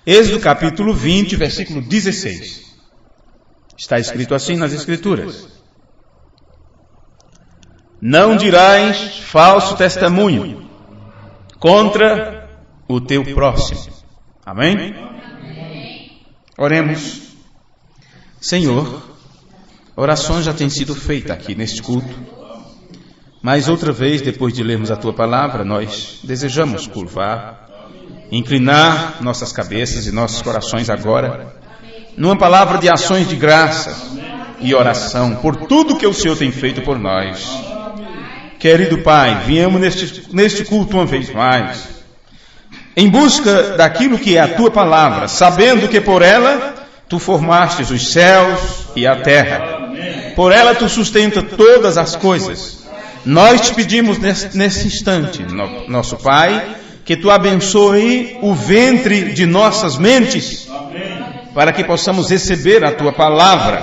Êxodo capítulo 20, versículo 16. Está escrito assim nas Escrituras: não dirás falso testemunho contra o teu próximo. Amém? Oremos. Senhor, orações já têm sido feitas aqui neste culto, mas outra vez, depois de lermos a Tua Palavra, nós desejamos curvar, inclinar nossas cabeças e nossos corações agora, numa palavra de ações de graça e oração, por tudo que o Senhor tem feito por nós. Querido Pai, viemos neste culto uma vez mais, em busca daquilo que é a Tua Palavra, sabendo que por ela Tu formastes os céus e a terra. Por ela Tu sustenta todas as coisas. Nós te pedimos nesse instante, nosso Pai, que Tu abençoe o ventre de nossas mentes, para que possamos receber a Tua Palavra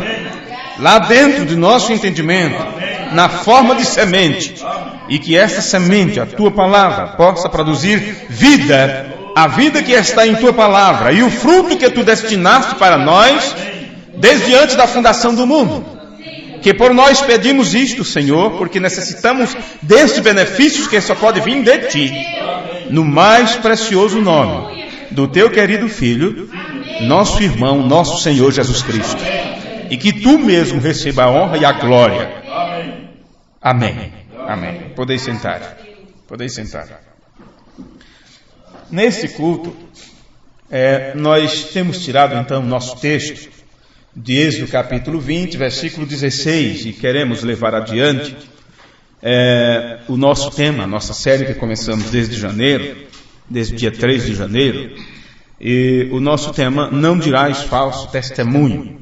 lá dentro do nosso entendimento, na forma de semente, e que essa semente, a Tua Palavra, possa produzir vida, a vida que está em Tua Palavra, e o fruto que Tu destinaste para nós, desde antes da fundação do mundo. Que por nós pedimos isto, Senhor, porque necessitamos destes benefícios que só pode vir de Ti, no mais precioso nome do Teu querido Filho, nosso irmão, nosso Senhor Jesus Cristo. E que Tu mesmo receba a honra e a glória. Amém. Amém. Podeis sentar. Podeis sentar. Neste culto, nós temos tirado então nosso texto de Êxodo capítulo 20, versículo 16, e queremos levar adiante o nosso tema, a nossa série que começamos desde janeiro, desde o dia 3 de janeiro, e o nosso tema, não dirás falso testemunho.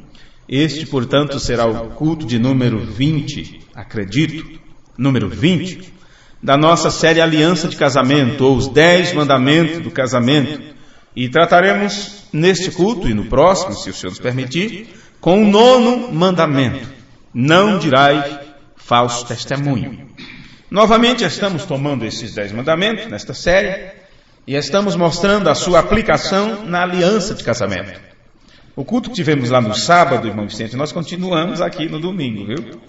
Este, portanto, será o culto de número 20, acredito, número 20, da nossa série Aliança de Casamento, ou os 10 mandamentos do casamento. E trataremos neste culto e no próximo, se o Senhor nos permitir, com o 9º mandamento: não dirás falso testemunho. Novamente estamos tomando esses 10 mandamentos nesta série e estamos mostrando a sua aplicação na aliança de casamento. O culto que tivemos lá no sábado, irmão Vicente, nós continuamos aqui no domingo, viu?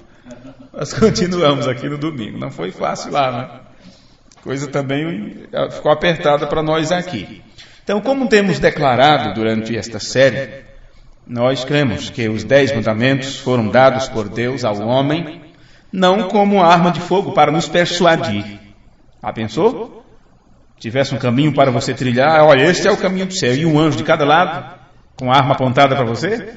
Nós continuamos aqui no domingo. Não foi fácil lá, né? Coisa também ficou apertada para nós aqui. Então, como temos declarado durante esta série, nós cremos que os 10 mandamentos foram dados por Deus ao homem, não como arma de fogo para nos persuadir. Ah, pensou? Tivesse um caminho para você trilhar, olha, este é o caminho do céu, e um anjo de cada lado, com a arma apontada para você?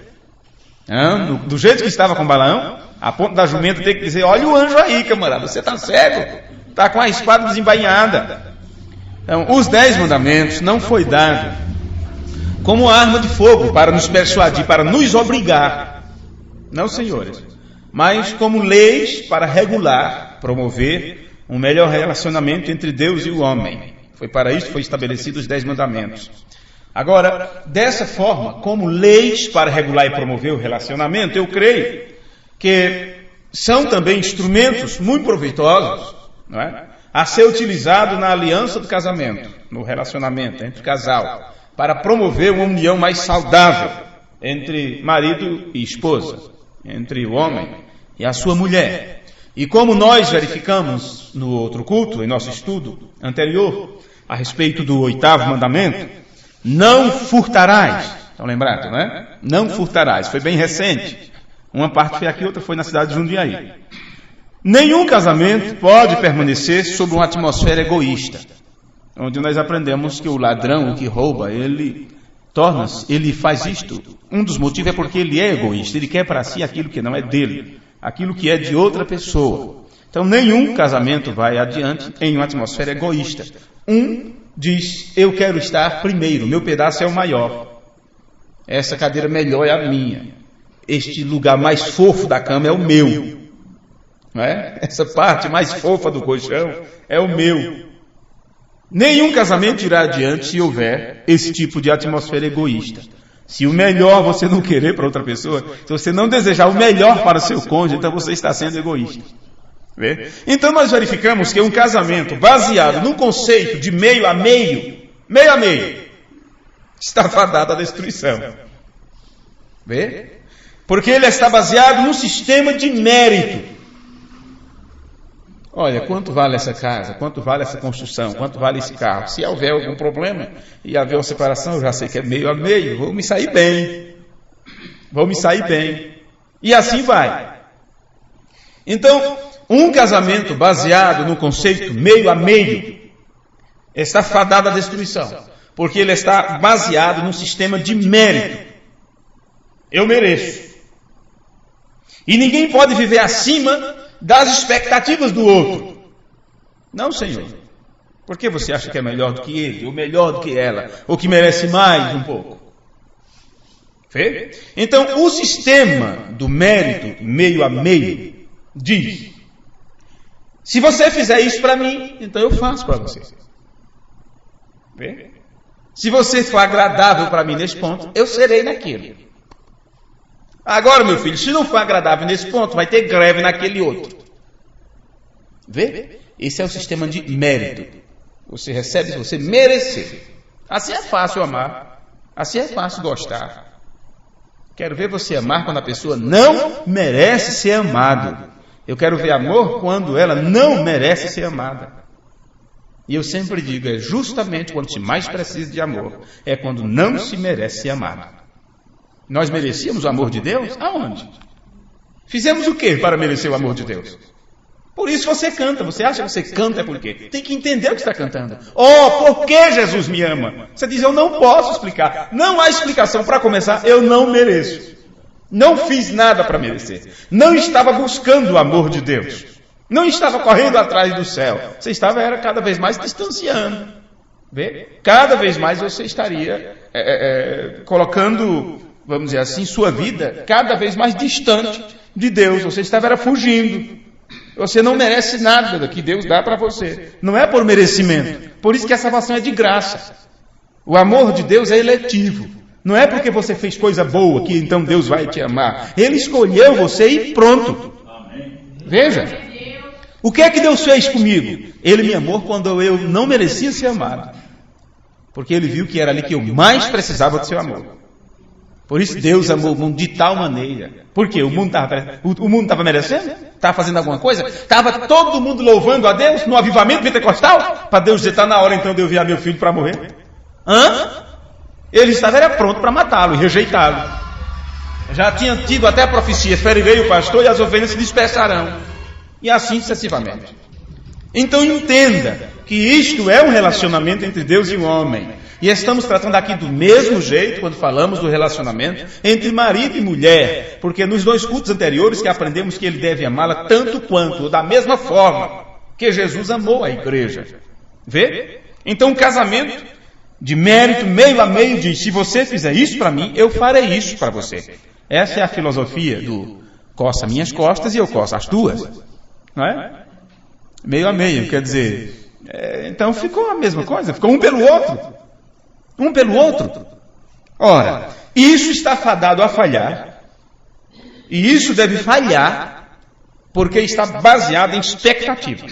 Do jeito que estava com Balaão, a ponta da jumenta tem que dizer, olha o anjo aí, camarada, você está cego, está com a espada desembainhada. Então, os 10 mandamentos não foi dado como arma de fogo para nos persuadir, para nos obrigar, não, senhores, mas como leis para regular, promover um melhor relacionamento entre Deus e o homem. Foi para isso que foi estabelecido os 10 mandamentos. Agora, dessa forma, como leis para regular e promover o relacionamento, eu creio que são também instrumentos muito proveitosos, não é? A ser utilizado na aliança do casamento, no relacionamento entre casal, para promover uma união mais saudável entre marido e esposa, entre o homem e a sua mulher. E como nós verificamos no outro culto, em nosso estudo anterior, a respeito do 8º mandamento, não furtarás. Estão lembrados, não é? Não furtarás. Foi bem recente. Uma parte foi aqui, outra foi na cidade de Jundiaí. Nenhum casamento pode permanecer sob uma atmosfera egoísta, onde nós aprendemos que o ladrão, o que rouba, ele faz isto. Um dos motivos é porque ele é egoísta. Ele quer para si aquilo que não é dele, aquilo que é de outra pessoa. Então, nenhum casamento vai adiante em uma atmosfera egoísta. Diz, eu quero estar primeiro, meu pedaço é o maior. Essa cadeira melhor é a minha. Este lugar mais fofo da cama é o meu. Não é? Essa parte mais fofa do colchão é o meu. Nenhum casamento irá adiante se houver esse tipo de atmosfera egoísta. Se o melhor você não querer para outra pessoa, se você não desejar o melhor para o seu cônjuge, então você está sendo egoísta. Vê? Então nós verificamos que um casamento baseado no conceito de meio a meio, está fadado à destruição. Vê? Porque ele está baseado num sistema de mérito. Olha, quanto vale essa casa? Quanto vale essa construção? Quanto vale esse carro? Se houver algum problema e haver uma separação, eu já sei que é meio a meio, vou me sair bem. Vou me sair bem. E assim vai. Então, um casamento baseado no conceito meio a meio está fadado à destruição, porque ele está baseado num sistema de mérito. Eu mereço. E ninguém pode viver acima das expectativas do outro. Não, Senhor. Por que você acha que é melhor do que ele, ou melhor do que ela, ou que merece mais um pouco? Vê? Então, o sistema do mérito meio a meio diz: se você fizer isso para mim, então eu faço para você. Vê? Se você for agradável para mim nesse ponto, eu serei naquilo. Agora, meu filho, se não for agradável nesse ponto, vai ter greve naquele outro. Vê? Esse é o sistema de mérito. Você recebe se você merecer. Assim é fácil amar. Assim é fácil gostar. Quero ver você amar quando a pessoa não merece ser amada. Eu quero ver amor quando ela não merece ser amada. E eu sempre digo, é justamente quando se mais precisa de amor, é quando não se merece ser amado. Nós merecíamos o amor de Deus? Aonde? Fizemos o que para merecer o amor de Deus? Por isso você canta. Você acha que você canta é por quê? Tem que entender o que está cantando. Oh, por que Jesus me ama? Você diz, eu não posso explicar. Não há explicação. Para começar, eu não mereço. Não fiz nada para merecer. Não estava buscando o amor de Deus. Não estava correndo atrás do céu. Você estava era cada vez mais distanciando. Vê? Cada vez mais você estaria colocando, vamos dizer assim, sua vida cada vez mais distante de Deus. Você estava era fugindo. Você não merece nada do que Deus dá para você. Não é por merecimento. Por isso que a salvação é de graça. O amor de Deus é eletivo. Não é porque você fez coisa boa que então Deus vai te amar. Ele escolheu você e pronto. Veja. O que é que Deus fez comigo? Ele me amou quando eu não merecia ser amado. Porque Ele viu que era ali que eu mais precisava do seu amor. Por isso Deus amou o mundo de tal maneira. Por quê? O mundo estava merecendo? Estava fazendo alguma coisa? Estava todo mundo louvando a Deus no avivamento pentecostal? Para Deus dizer, está na hora então de eu enviar meu filho para morrer? Ele estava pronto para matá-lo e rejeitá-lo. Já tinha tido até a profecia, ferirei o pastor e as ovelhas se dispersarão. E assim sucessivamente. Então entenda que isto é um relacionamento entre Deus e o homem. E estamos tratando aqui do mesmo jeito quando falamos do relacionamento entre marido e mulher. Porque nos 2 cultos anteriores que aprendemos que ele deve amá-la tanto quanto, ou da mesma forma que Jesus amou a igreja. Vê? Então o casamento de mérito meio a meio diz, se você fizer isso para mim, eu farei isso para você. Essa é a filosofia do coça minhas costas e eu coço as tuas. Não é? Meio a meio, quer dizer, então ficou a mesma coisa, ficou um pelo outro. Um pelo outro. Ora, isso está fadado a falhar, e isso deve falhar, porque está baseado em expectativa.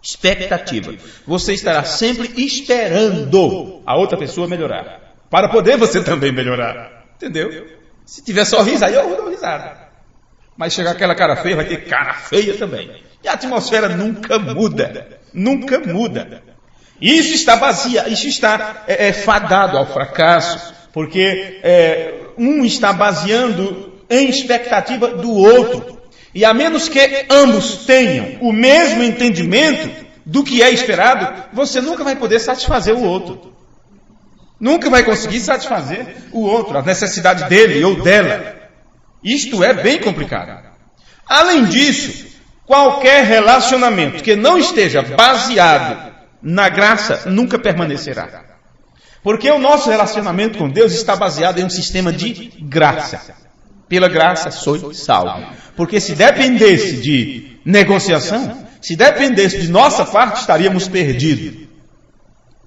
Expectativa. Você estará sempre esperando a outra pessoa melhorar, para poder você também melhorar. Entendeu? Se tiver sorriso, aí eu dou risada. Mas chegar aquela cara feia, vai ter cara feia também. E a atmosfera nunca muda. Nunca muda. Isso está fadado ao fracasso, porque um está baseando em expectativa do outro. E a menos que ambos tenham o mesmo entendimento do que é esperado, você nunca vai poder satisfazer o outro. Nunca vai conseguir satisfazer o outro, a necessidade dele ou dela. Isto é bem complicado. Além disso, qualquer relacionamento que não esteja baseado na graça nunca permanecerá. Porque o nosso relacionamento com Deus está baseado em um sistema de graça. Pela graça sois salvo. Porque se dependesse de negociação, se dependesse de nossa parte, estaríamos perdidos.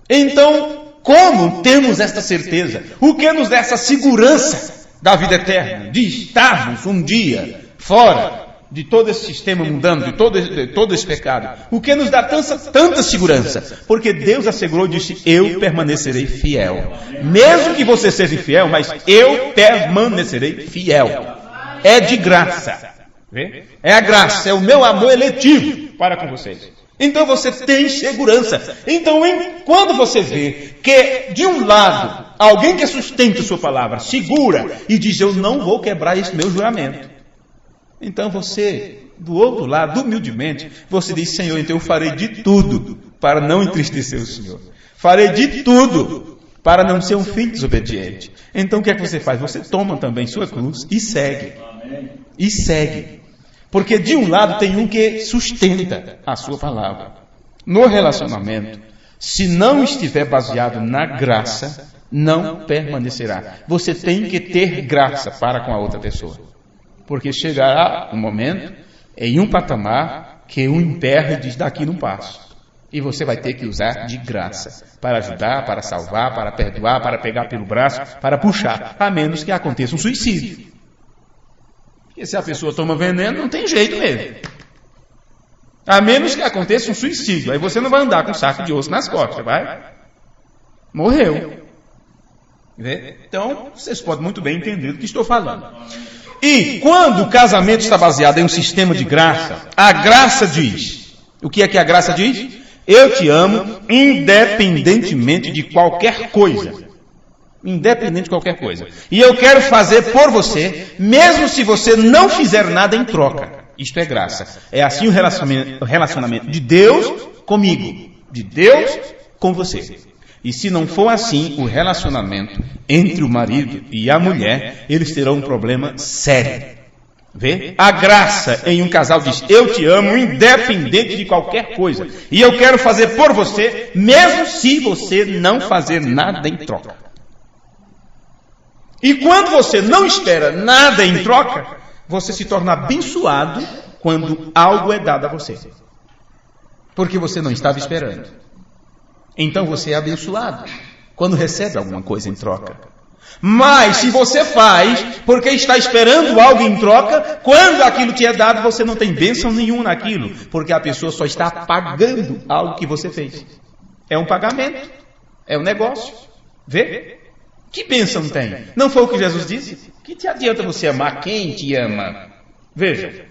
Então, como temos esta certeza? O que nos dá essa segurança da vida eterna? De estarmos um dia fora de todo esse sistema mundano, de todo esse pecado? O que nos dá tanta segurança? Porque Deus assegurou e disse, eu permanecerei fiel. Mesmo que você seja infiel, mas eu permanecerei fiel. É de graça. Vê? É a graça, é o meu amor eletivo para com vocês. Então você tem segurança. Então, quando você vê que, de um lado, alguém que sustenta a sua palavra, segura e diz, eu não vou quebrar esse meu juramento. Então você, do outro lado, humildemente, você diz, Senhor, então eu farei de tudo para não entristecer o Senhor. Farei de tudo para não ser um filho desobediente. Então o que é que você faz? Você toma também sua cruz e segue. E segue. Porque de um lado tem um que sustenta a sua palavra. No relacionamento, se não estiver baseado na graça, não permanecerá. Você tem que ter graça para com a outra pessoa. Porque chegará um momento, em um patamar, que um emperra e diz, daqui não passo. E você vai ter que usar de graça, para ajudar, para salvar, para perdoar, para pegar pelo braço, para puxar, a menos que aconteça um suicídio. Porque se a pessoa toma veneno, não tem jeito mesmo. A menos que aconteça um suicídio, aí você não vai andar com um saco de osso nas costas, vai? Morreu. Então, vocês podem muito bem entender do que estou falando. E quando o casamento está baseado em um sistema de graça, a graça diz, o que é que a graça diz? Eu te amo independentemente de qualquer coisa. Independente de qualquer coisa. E eu quero fazer por você, mesmo se você não fizer nada em troca. Isto é graça. É assim o relacionamento de Deus comigo, de Deus com você. E se não for assim, o relacionamento entre o marido e a mulher, eles terão um problema sério. Vê? A graça em um casal diz, eu te amo independente de qualquer coisa. E eu quero fazer por você, mesmo se você não fazer nada em troca. E quando você não espera nada em troca, você se torna abençoado quando algo é dado a você. Porque você não estava esperando. Então você é abençoado quando recebe alguma coisa em troca. Mas se você faz porque está esperando algo em troca, quando aquilo te é dado, você não tem bênção nenhuma naquilo. Porque a pessoa só está pagando algo que você fez. É um pagamento. É um negócio. Vê? Que bênção tem? Não foi o que Jesus disse? Que te adianta você amar quem te ama? Veja.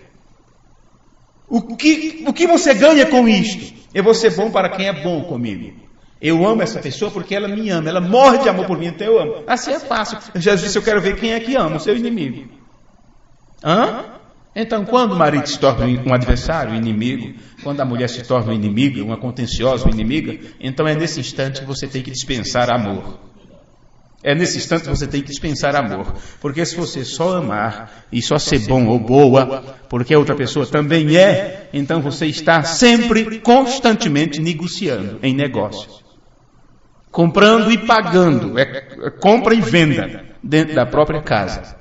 O que você ganha com isto? Eu vou ser bom para quem é bom comigo. Eu amo essa pessoa porque ela me ama. Ela morre de amor por mim, então eu amo. Assim é fácil. Jesus disse, eu quero ver quem é que ama o seu inimigo. Então, quando o marido se torna um adversário, um inimigo, quando a mulher se torna um inimigo, uma contenciosa, uma inimiga, então é nesse instante que você tem que dispensar amor. É nesse instante que você tem que dispensar amor. Porque se você só amar e só ser bom ou boa, porque a outra pessoa também é, então você está sempre, constantemente negociando em negócios. Comprando e pagando. É compra e venda dentro da própria casa.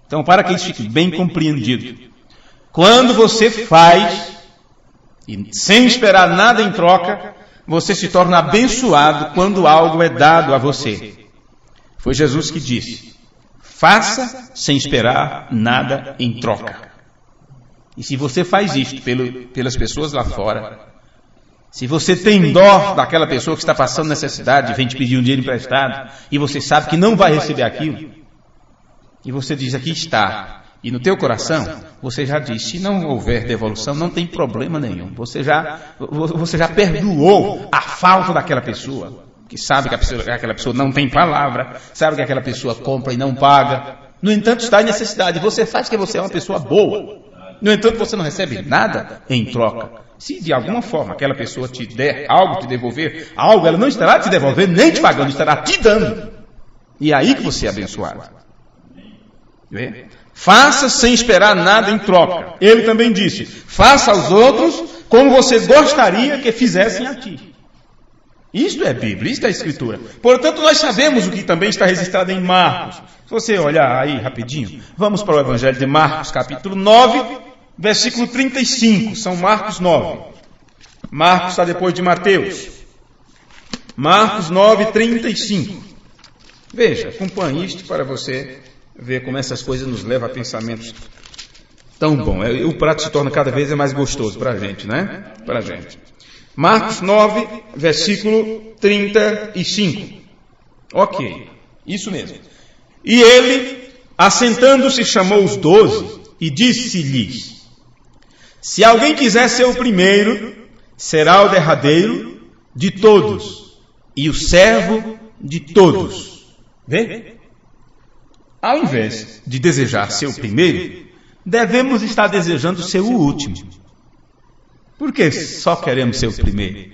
Então, para que isso fique bem compreendido, quando você faz, e sem esperar nada em troca, você se torna abençoado quando algo é dado a você. Foi Jesus que disse, faça sem esperar nada em troca. E se você faz isto pelas pessoas lá fora, se você tem dó daquela pessoa que está passando necessidade, vem te pedir um dinheiro emprestado, e você sabe que não vai receber aquilo, e você diz, aqui está, e no teu coração, você já diz, se não houver devolução, não tem problema nenhum. Você já perdoou a falta daquela pessoa, que sabe que aquela pessoa não tem palavra, sabe que aquela pessoa compra e não paga. No entanto, está em necessidade. Você faz que você é uma pessoa boa. No entanto, você não recebe nada em troca. Se de alguma forma aquela pessoa te der algo, te devolver algo, ela não estará te devolvendo, nem te pagando, estará te dando. E é aí que você é abençoado. Vê? Faça sem esperar nada em troca. Ele também disse, faça aos outros como você gostaria que fizessem a ti. Isto é Bíblia, isto é Escritura. Portanto, nós sabemos o que também está registrado em Marcos. Se você olhar aí rapidinho, vamos para o Evangelho de Marcos, capítulo 9, versículo 35. São Marcos 9. Marcos está depois de Mateus. Marcos 9, 35. Veja, acompanhe isto para você ver como essas coisas nos levam a pensamentos Tão bom. O prato se torna cada vez mais gostoso para a gente, né? Para a gente. Marcos 9, versículo 35. Ok, isso mesmo. E ele, assentando-se, chamou os 12 e disse-lhes: se alguém quiser ser o primeiro, será o derradeiro de todos e o servo de todos. Vê? Ao invés de desejar ser o primeiro, devemos estar desejando ser o último. Por que só queremos ser o primeiro?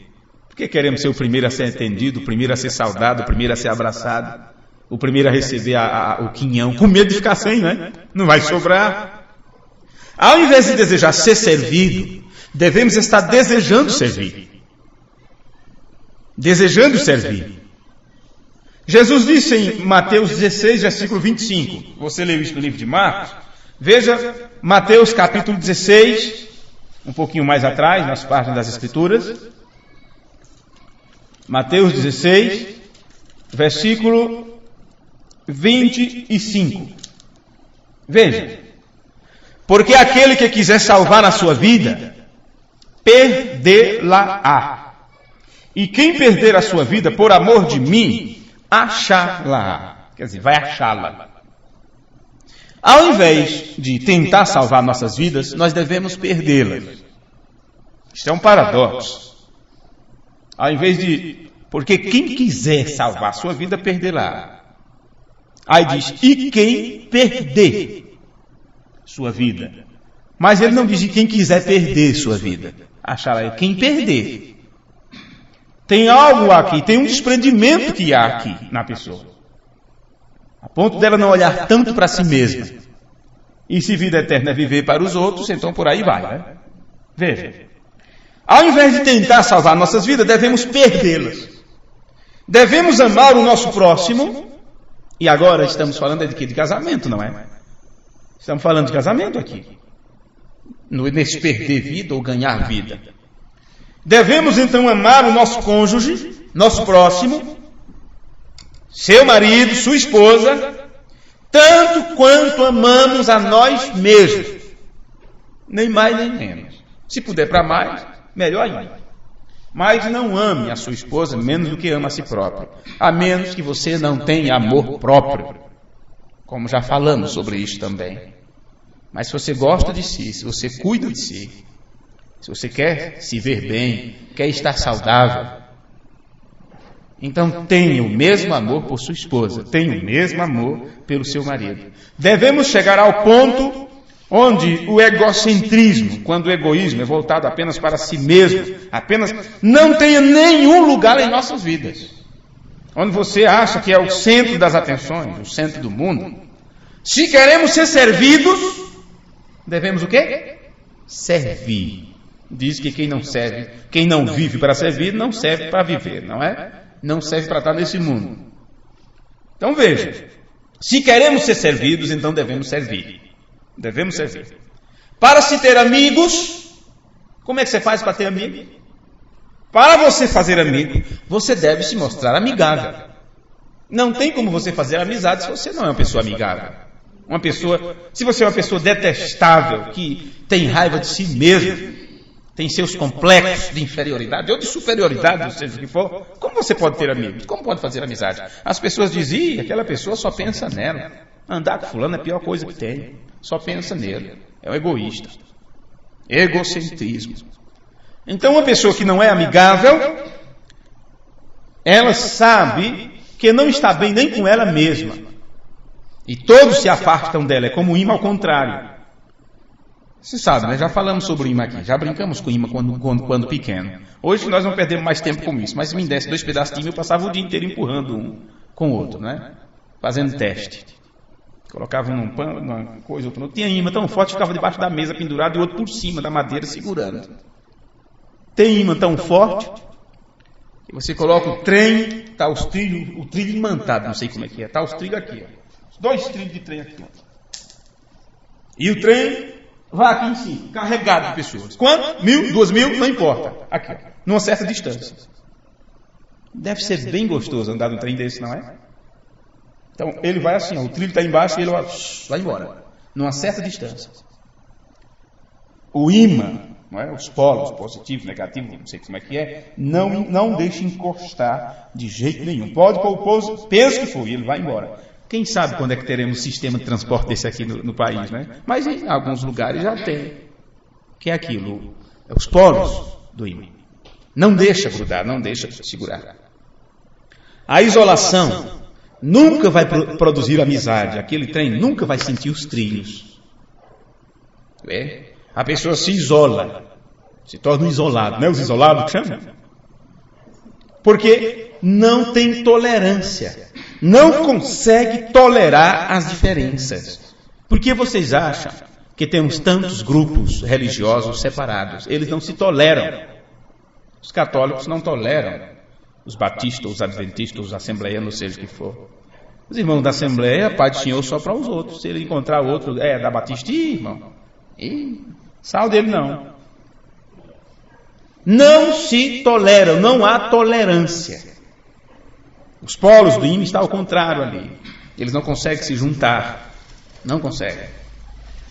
Por que queremos ser o primeiro a ser atendido, o primeiro a ser saudado, o primeiro a ser abraçado, o primeiro a receber o quinhão, com medo de ficar sem, né? Não vai sobrar. Ao invés de desejar ser servido, devemos estar desejando servir. Desejando servir. Jesus disse em Mateus 16, versículo 25. Você leu isso no livro de Marcos? Veja Mateus capítulo 16, um pouquinho mais atrás, nas páginas das Escrituras. Mateus 16, versículo 25. Veja. Porque aquele que quiser salvar a sua vida, perdê-la-á. E quem perder a sua vida por amor de mim, achá-la. Quer dizer, vai achá-la. Ao invés de tentar salvar nossas vidas, nós devemos perdê-las. Isto é um paradoxo. Ao invés de... Porque quem quiser salvar a sua vida, perdê-la. Aí diz, e quem perder sua vida. Mas ele não diz quem quiser perder sua vida. Achá-la é quem perder. Tem algo aqui, tem um desprendimento que há aqui na pessoa. A ponto dela não olhar tanto para si mesma. E se vida eterna é viver para os outros, então por aí vai, né? Veja. Ao invés de tentar salvar nossas vidas, devemos perdê-las. Devemos amar o nosso próximo. E agora estamos falando de quê? De casamento, não é? Estamos falando de casamento aqui. Nesse perder vida ou ganhar vida. Devemos então amar o nosso cônjuge, nosso próximo, seu marido, sua esposa, tanto quanto amamos a nós mesmos. Nem mais nem menos. Se puder para mais, melhor ainda. Mas não ame a sua esposa menos do que ama a si próprio. A menos que você não tenha amor próprio. Como já falamos sobre isso também. Mas se você gosta de si, se você cuida de si, se você quer se ver bem, quer estar saudável, então tenha o mesmo amor por sua esposa, tenha o mesmo amor pelo seu marido. Devemos chegar ao ponto onde o egocentrismo, quando o egoísmo é voltado apenas para si mesmo, apenas não tenha nenhum lugar em nossas vidas. Onde você acha que é o centro das atenções, o centro do mundo. Se queremos ser servidos, devemos o quê? Servir. Diz que quem não serve, quem não vive para servir, não serve para viver, não é? Não serve para estar nesse mundo. Então veja, se queremos ser servidos, então devemos servir. Devemos servir. Para se ter amigos, como é que você faz para ter amigo? Para você fazer amigo, você deve se mostrar amigável. Não tem como você fazer amizade se você não é uma pessoa amigável. Se você é uma pessoa detestável, que tem raiva de si mesmo, tem seus complexos de inferioridade ou de superioridade, seja o que for, como você pode ter amigos? Como pode fazer amizade? As pessoas dizem, aquela pessoa só pensa nela. Andar com fulano é a pior coisa que tem. Só pensa nele. É um egoísta. Egocentrismo. Então, uma pessoa que não é amigável, ela sabe que não está bem nem com ela mesma. E todos se afastam dela. É como o imã ao contrário. Você sabe, né? Já falamos sobre o imã aqui. Já brincamos com o imã quando pequeno. Hoje nós não perdemos mais tempo com isso. Mas se me desse 2 pedaços de imã, eu passava o dia inteiro empurrando um com o outro, né? Fazendo teste. Colocava num pano, numa coisa, outra. Não tinha imã tão forte, ficava debaixo da mesa pendurado e o outro por cima da madeira segurando. Tem imã tão forte que você coloca o trem, tá os trilhos, o trilho imantado, não sei como é que é. Tá os trilhos aqui, ó. 2 trilhos de trem aqui, ó. E o trem vai aqui em cima, carregado de pessoas. Quanto? 1.000, 2.000, não importa. Aqui, ó, numa certa distância. Deve ser bem gostoso andar num trem desse, não é? Então, ele vai assim, ó, o trilho está embaixo e ele vai embora. Numa certa distância. o imã, não é? Os polos, positivo, negativo, não sei como é que é, não deixe encostar de jeito nenhum. Pode pôr o pouso, pensa que foi, ele vai embora. Quem sabe quando é que teremos um sistema de transporte desse aqui no país, né? Mas em alguns lugares já tem. Que é aquilo, os polos do imã. Não deixa grudar, não deixa segurar. A isolação nunca vai produzir amizade. Aquele trem nunca vai sentir os trilhos. A pessoa se isola, se torna um isolado, não é os isolados que chamam? Porque não tem tolerância, não consegue tolerar as diferenças. Por que vocês acham que temos tantos grupos religiosos separados? Eles não se toleram. Os católicos não toleram os batistas, os adventistas, os assembleianos, seja o que for. Os irmãos da Assembleia, Pai do Senhor só para os outros. Se ele encontrar outro, da Batista, irmão, sal dele não. Não se toleram, não há tolerância. Os polos do imã estão ao contrário ali. Eles não conseguem se juntar. Não conseguem.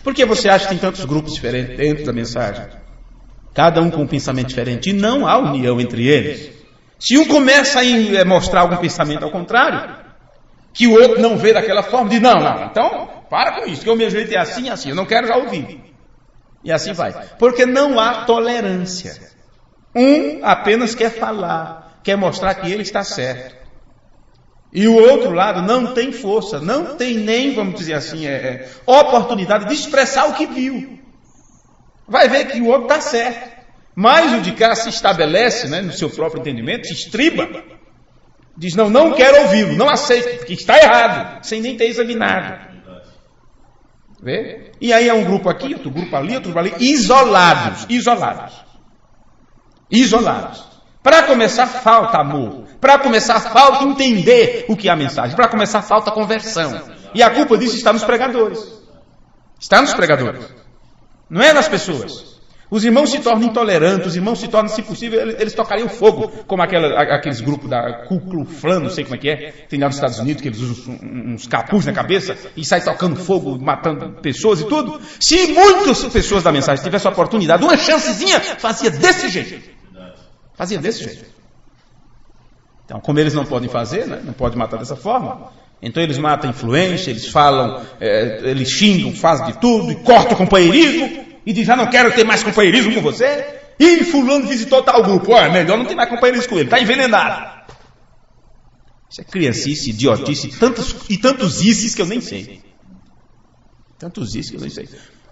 Por que você acha que tem tantos grupos diferentes dentro da mensagem? Cada um com um pensamento diferente. E não há união entre eles. Se um começa a mostrar algum pensamento ao contrário, que o outro não vê daquela forma, diz, não, então para com isso, que o meu jeito é assim, assim, eu não quero já ouvir. E assim vai. Porque não há tolerância. Um apenas quer falar, quer mostrar que ele está certo. E o outro lado não tem força, não tem nem, vamos dizer assim, oportunidade de expressar o que viu. Vai ver que o outro está certo. Mas o de cá se estabelece, né, no seu próprio entendimento, se estriba. Diz, não quero ouvi-lo, não aceito, porque está errado, sem nem ter examinado. Vê? E aí é um grupo aqui, outro grupo ali, isolados. Para começar, falta amor. Para começar, falta entender o que é a mensagem. Para começar, falta conversão. E a culpa disso está nos pregadores. Está nos pregadores. Não é nas pessoas. Os irmãos se tornam intolerantes, os irmãos se tornam, se possível, eles tocariam fogo, como aqueles grupos da Ku Klux Klan, não sei como é que é, tem lá nos Estados Unidos, que eles usam uns capuz na cabeça e saem tocando fogo, matando pessoas e tudo. Se muitas pessoas da mensagem tivessem a oportunidade, uma chancezinha, fazia desse jeito. Então, como eles não podem fazer, né, não podem matar dessa forma, então eles matam a influência, eles falam, eles xingam, fazem de tudo, e cortam o companheirismo, e diz, já não quero ter mais companheirismo com você, e fulano visitou tal grupo, melhor não ter mais companheirismo com ele, está envenenado. Isso é criancice, idiotice, e tantos isses que eu nem sei.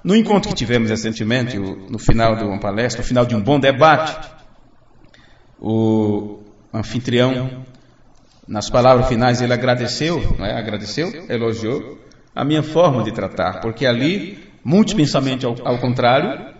No encontro que tivemos recentemente, no final de uma palestra, no final de um bom debate, o anfitrião, nas palavras finais, ele agradeceu, elogiou a minha forma de tratar, porque ali muitos pensamentos ao contrário,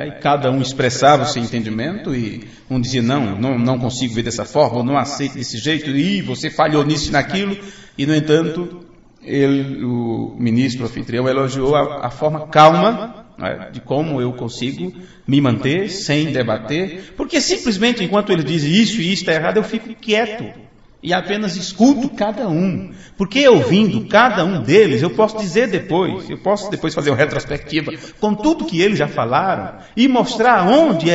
e cada um expressava o seu entendimento, e um dizia, não consigo ver dessa forma, ou não aceito desse jeito, e você falhou nisso e naquilo, e no entanto, o ministro anfitrião elogiou a forma calma, de como eu consigo me manter sem debater, porque simplesmente enquanto ele diz isso e isso está errado, eu fico quieto. E apenas escuto cada um. Porque ouvindo cada um deles, eu posso depois fazer uma retrospectiva com tudo que eles já falaram e mostrar onde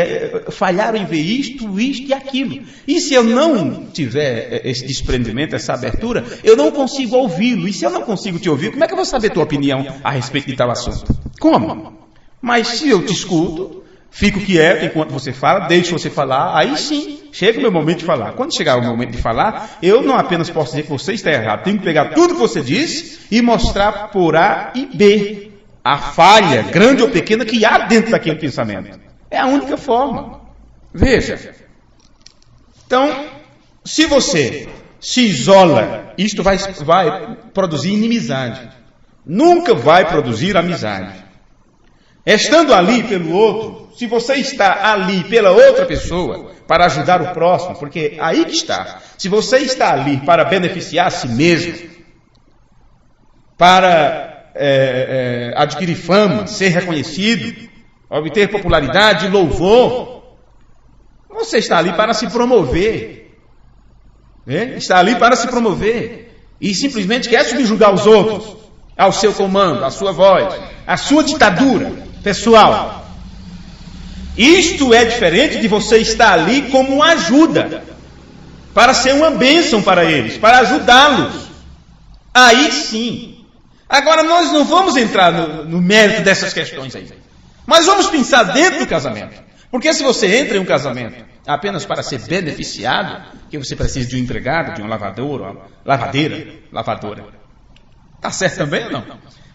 falharam em ver isto e aquilo. E se eu não tiver esse desprendimento, essa abertura, eu não consigo ouvi-lo. E se eu não consigo te ouvir, como é que eu vou saber a tua opinião a respeito de tal assunto? Como? Mas se eu te escuto, fico quieto enquanto você fala, deixo você falar, aí sim, chega o meu momento de falar. Quando chegar o meu momento de falar, eu não apenas posso dizer que você está errado, tenho que pegar tudo que você disse e mostrar por A e B a falha, grande ou pequena, que há dentro daquele pensamento. É a única forma. Veja. Então, se você se isola, isto vai produzir inimizade. Nunca vai produzir amizade. Estando ali pelo outro, se você está ali pela outra pessoa, para ajudar o próximo, porque aí que está. Se você está ali para beneficiar a si mesmo, para adquirir fama, ser reconhecido, obter popularidade, louvor, você está ali para se promover. Está ali para se promover. E simplesmente quer subjugar os outros, ao seu comando, à sua voz, à sua ditadura pessoal. Isto é diferente de você estar ali como uma ajuda, para ser uma bênção para eles, para ajudá-los. Aí sim. Agora nós não vamos entrar no mérito dessas questões aí. Mas vamos pensar dentro do casamento. Porque se você entra em um casamento apenas para ser beneficiado, que você precisa de um empregado, de um lavador, uma lavadora. Está certo também ou não?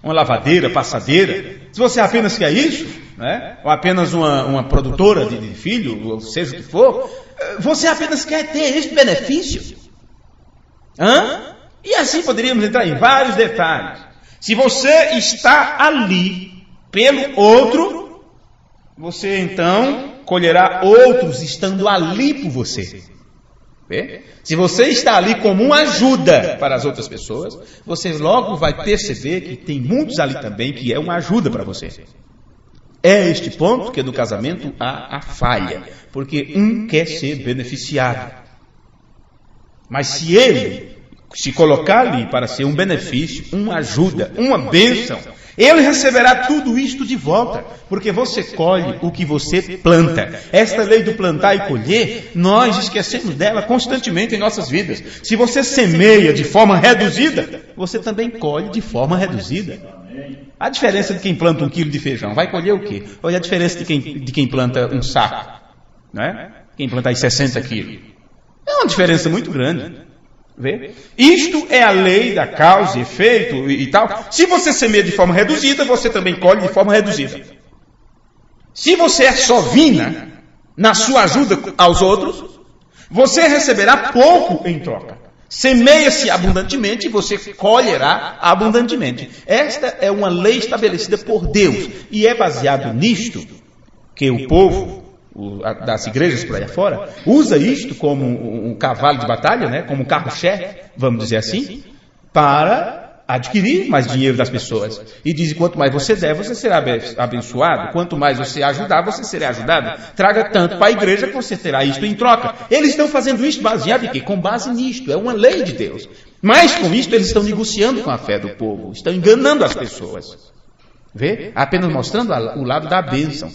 Uma lavadeira, passadeira. Se você apenas quer isso, né? Ou apenas uma produtora de filho, ou seja o que for, você apenas quer ter este benefício. E assim poderíamos entrar em vários detalhes. Se você está ali pelo outro, você então colherá outros estando ali por você. Vê? Se você está ali como uma ajuda para as outras pessoas, você logo vai perceber que tem muitos ali também que é uma ajuda para você. É este ponto que no casamento há a falha, porque um quer ser beneficiado. Mas se ele se colocar ali para ser um benefício, uma ajuda, uma bênção, ele receberá tudo isto de volta, porque você colhe o que você planta. Esta lei do plantar e colher, nós esquecemos dela constantemente em nossas vidas. Se você semeia de forma reduzida, você também colhe de forma reduzida. A diferença de quem planta 1 quilo de feijão, vai colher o quê? Olha a diferença de quem planta um saco, não é? Quem planta aí 60 quilos. É uma diferença muito grande. Vê? Isto é a lei da causa e efeito e tal. Se você semeia de forma reduzida, você também colhe de forma reduzida. Se você é sovina na sua ajuda aos outros, você receberá pouco em troca. Semeia-se abundantemente e você colherá abundantemente. Esta é uma lei estabelecida por Deus e é baseado nisto que o povo das igrejas por aí afora, usa isto como um cavalo de batalha, né? Como um carro-chefe, vamos dizer assim, para adquirir mais dinheiro das pessoas. E diz, quanto mais você der, você será abençoado. Quanto mais você ajudar, você será ajudado. Traga tanto para a igreja que você terá isto em troca. Eles estão fazendo isso baseado em quê? Com base nisto. É uma lei de Deus. Mas com isto eles estão negociando com a fé do povo. Estão enganando as pessoas. Vê? Apenas mostrando o lado da bênção.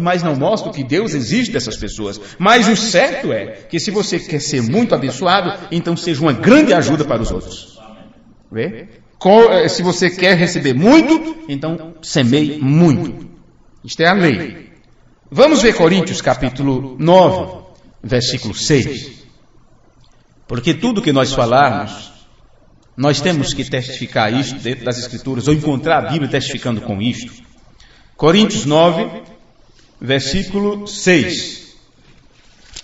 Mas não mostra que Deus exige dessas pessoas. Mas o certo é que se você quer ser muito abençoado, então seja uma grande ajuda para os outros. Vê? Se você quer receber muito, então semeie muito. Isto é a lei. Vamos ver Coríntios capítulo 9, versículo 6. Porque tudo que nós falarmos, nós temos que testificar isto dentro das Escrituras, ou encontrar a Bíblia testificando com isto. Coríntios 9, versículo 6.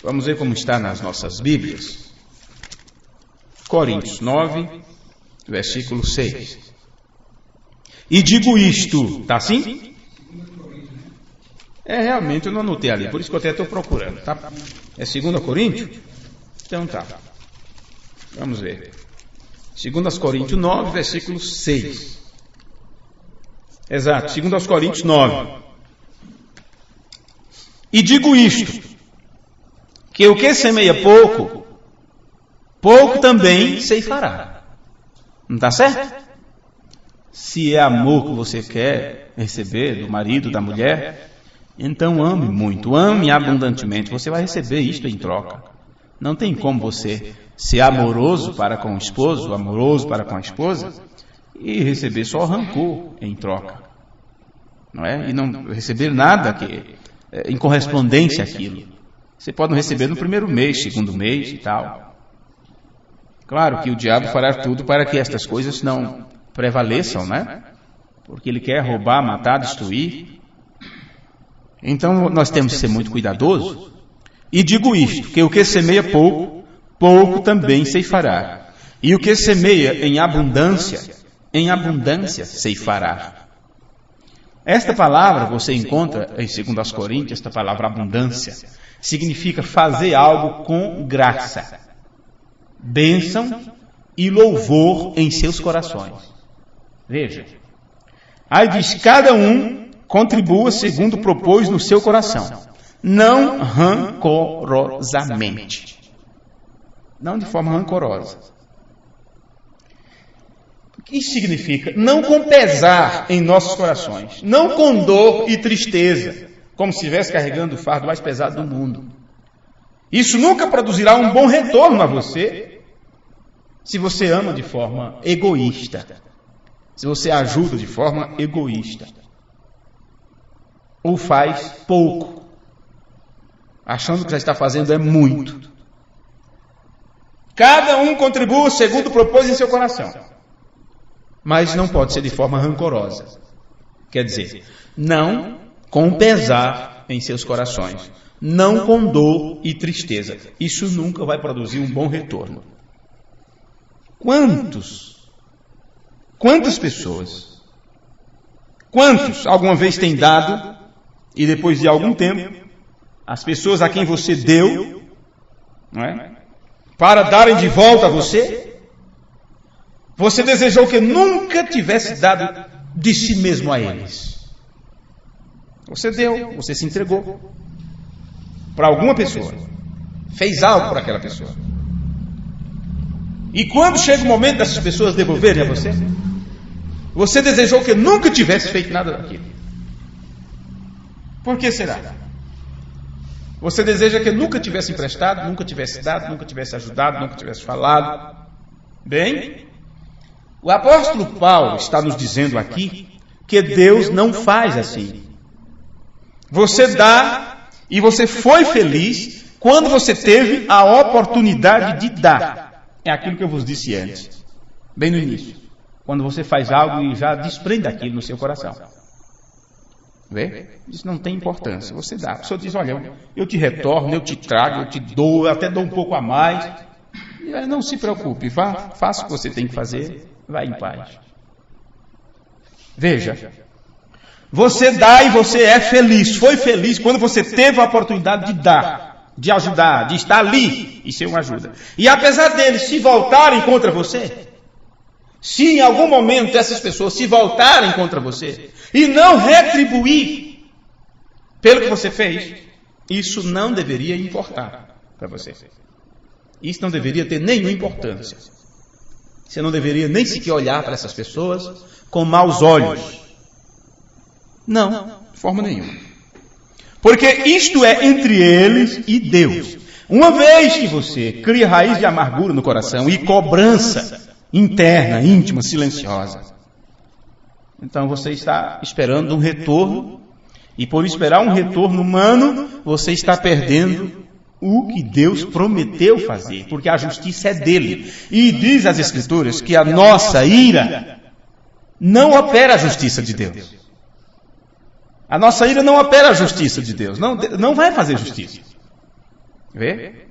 Vamos ver como está nas nossas Bíblias. Coríntios 9, versículo 6. E digo isto, está assim? Realmente eu não anotei ali, por isso que eu até estou procurando, tá? É 2 Coríntios? Então tá. Vamos ver. 2 Coríntios 9, versículo 6. Exato, 2 Coríntios 9. E digo isto, que o que semeia pouco, pouco também ceifará. Não está certo? Se é amor que você quer receber do marido, da mulher, então ame muito, ame abundantemente, você vai receber isto em troca. Não tem como você ser amoroso para com o esposo, amoroso para com a esposa, e receber só rancor em troca. Não é? E não receber nada em correspondência àquilo. Você pode não receber no primeiro mês, segundo mês e tal. Claro que o diabo fará tudo para que estas coisas não prevaleçam, né? Porque ele quer roubar, matar, destruir. Então nós temos que ser muito cuidadosos. E digo isto, que o que semeia pouco, pouco também ceifará. E o que semeia em abundância ceifará. Esta palavra você encontra em 2 Coríntios, esta palavra abundância, significa fazer algo com graça, bênção e louvor em seus corações. Veja, aí diz, cada um contribua segundo propôs no seu coração, não rancorosamente. Não de forma rancorosa. O que isso significa? Não com pesar em nossos corações, não com dor e tristeza, como se estivesse carregando o fardo mais pesado do mundo. Isso nunca produzirá um bom retorno a você, se você ama de forma egoísta, se você ajuda de forma egoísta, ou faz pouco, achando que já está fazendo é muito. Cada um contribua segundo propôs em seu coração, mas não pode ser de forma rancorosa. Quer dizer, não com pesar em seus corações, não com dor e tristeza. Isso nunca vai produzir um bom retorno. Quantas pessoas, quantos alguma vez têm dado e depois de algum tempo, as pessoas a quem você deu, não é? Para darem de volta a você, você desejou que nunca tivesse dado de si mesmo a eles. Você deu, você se entregou para alguma pessoa, fez algo para aquela pessoa. E quando chega o momento dessas pessoas devolverem a você, você desejou que nunca tivesse feito nada daquilo. Por que será? Você deseja que nunca tivesse emprestado, nunca tivesse dado, nunca tivesse ajudado, nunca tivesse falado. Bem, o apóstolo Paulo está nos dizendo aqui que Deus não faz assim. Você dá e você foi feliz quando você teve a oportunidade de dar. É aquilo que eu vos disse antes, bem no início. Quando você faz algo e já desprende aquilo no seu coração. Vê? Isso não tem importância. Você dá. A pessoa diz, olha, eu te retorno, eu te trago, eu te dou, eu até dou um pouco a mais. Não se preocupe, faça o que você tem que fazer, vá em paz. Veja, você dá e você é feliz. Foi feliz quando você teve a oportunidade de dar, de ajudar, de estar ali e ser uma ajuda. E apesar deles se voltarem contra você, se em algum momento essas pessoas se voltarem contra você e não retribuir pelo que você fez, isso não deveria importar para você. Isso não deveria ter nenhuma importância. Você não deveria nem sequer olhar para essas pessoas com maus olhos. Não, de forma nenhuma. Porque isto é entre eles e Deus. Uma vez que você cria raiz de amargura no coração e cobrança interna, íntima, silenciosa, então você está esperando um retorno, e por esperar um retorno humano, você está perdendo o que Deus prometeu fazer, porque a justiça é dele. E diz as Escrituras que a nossa ira não opera a justiça de Deus. A nossa ira não opera a justiça de Deus, não vai fazer justiça. Vê?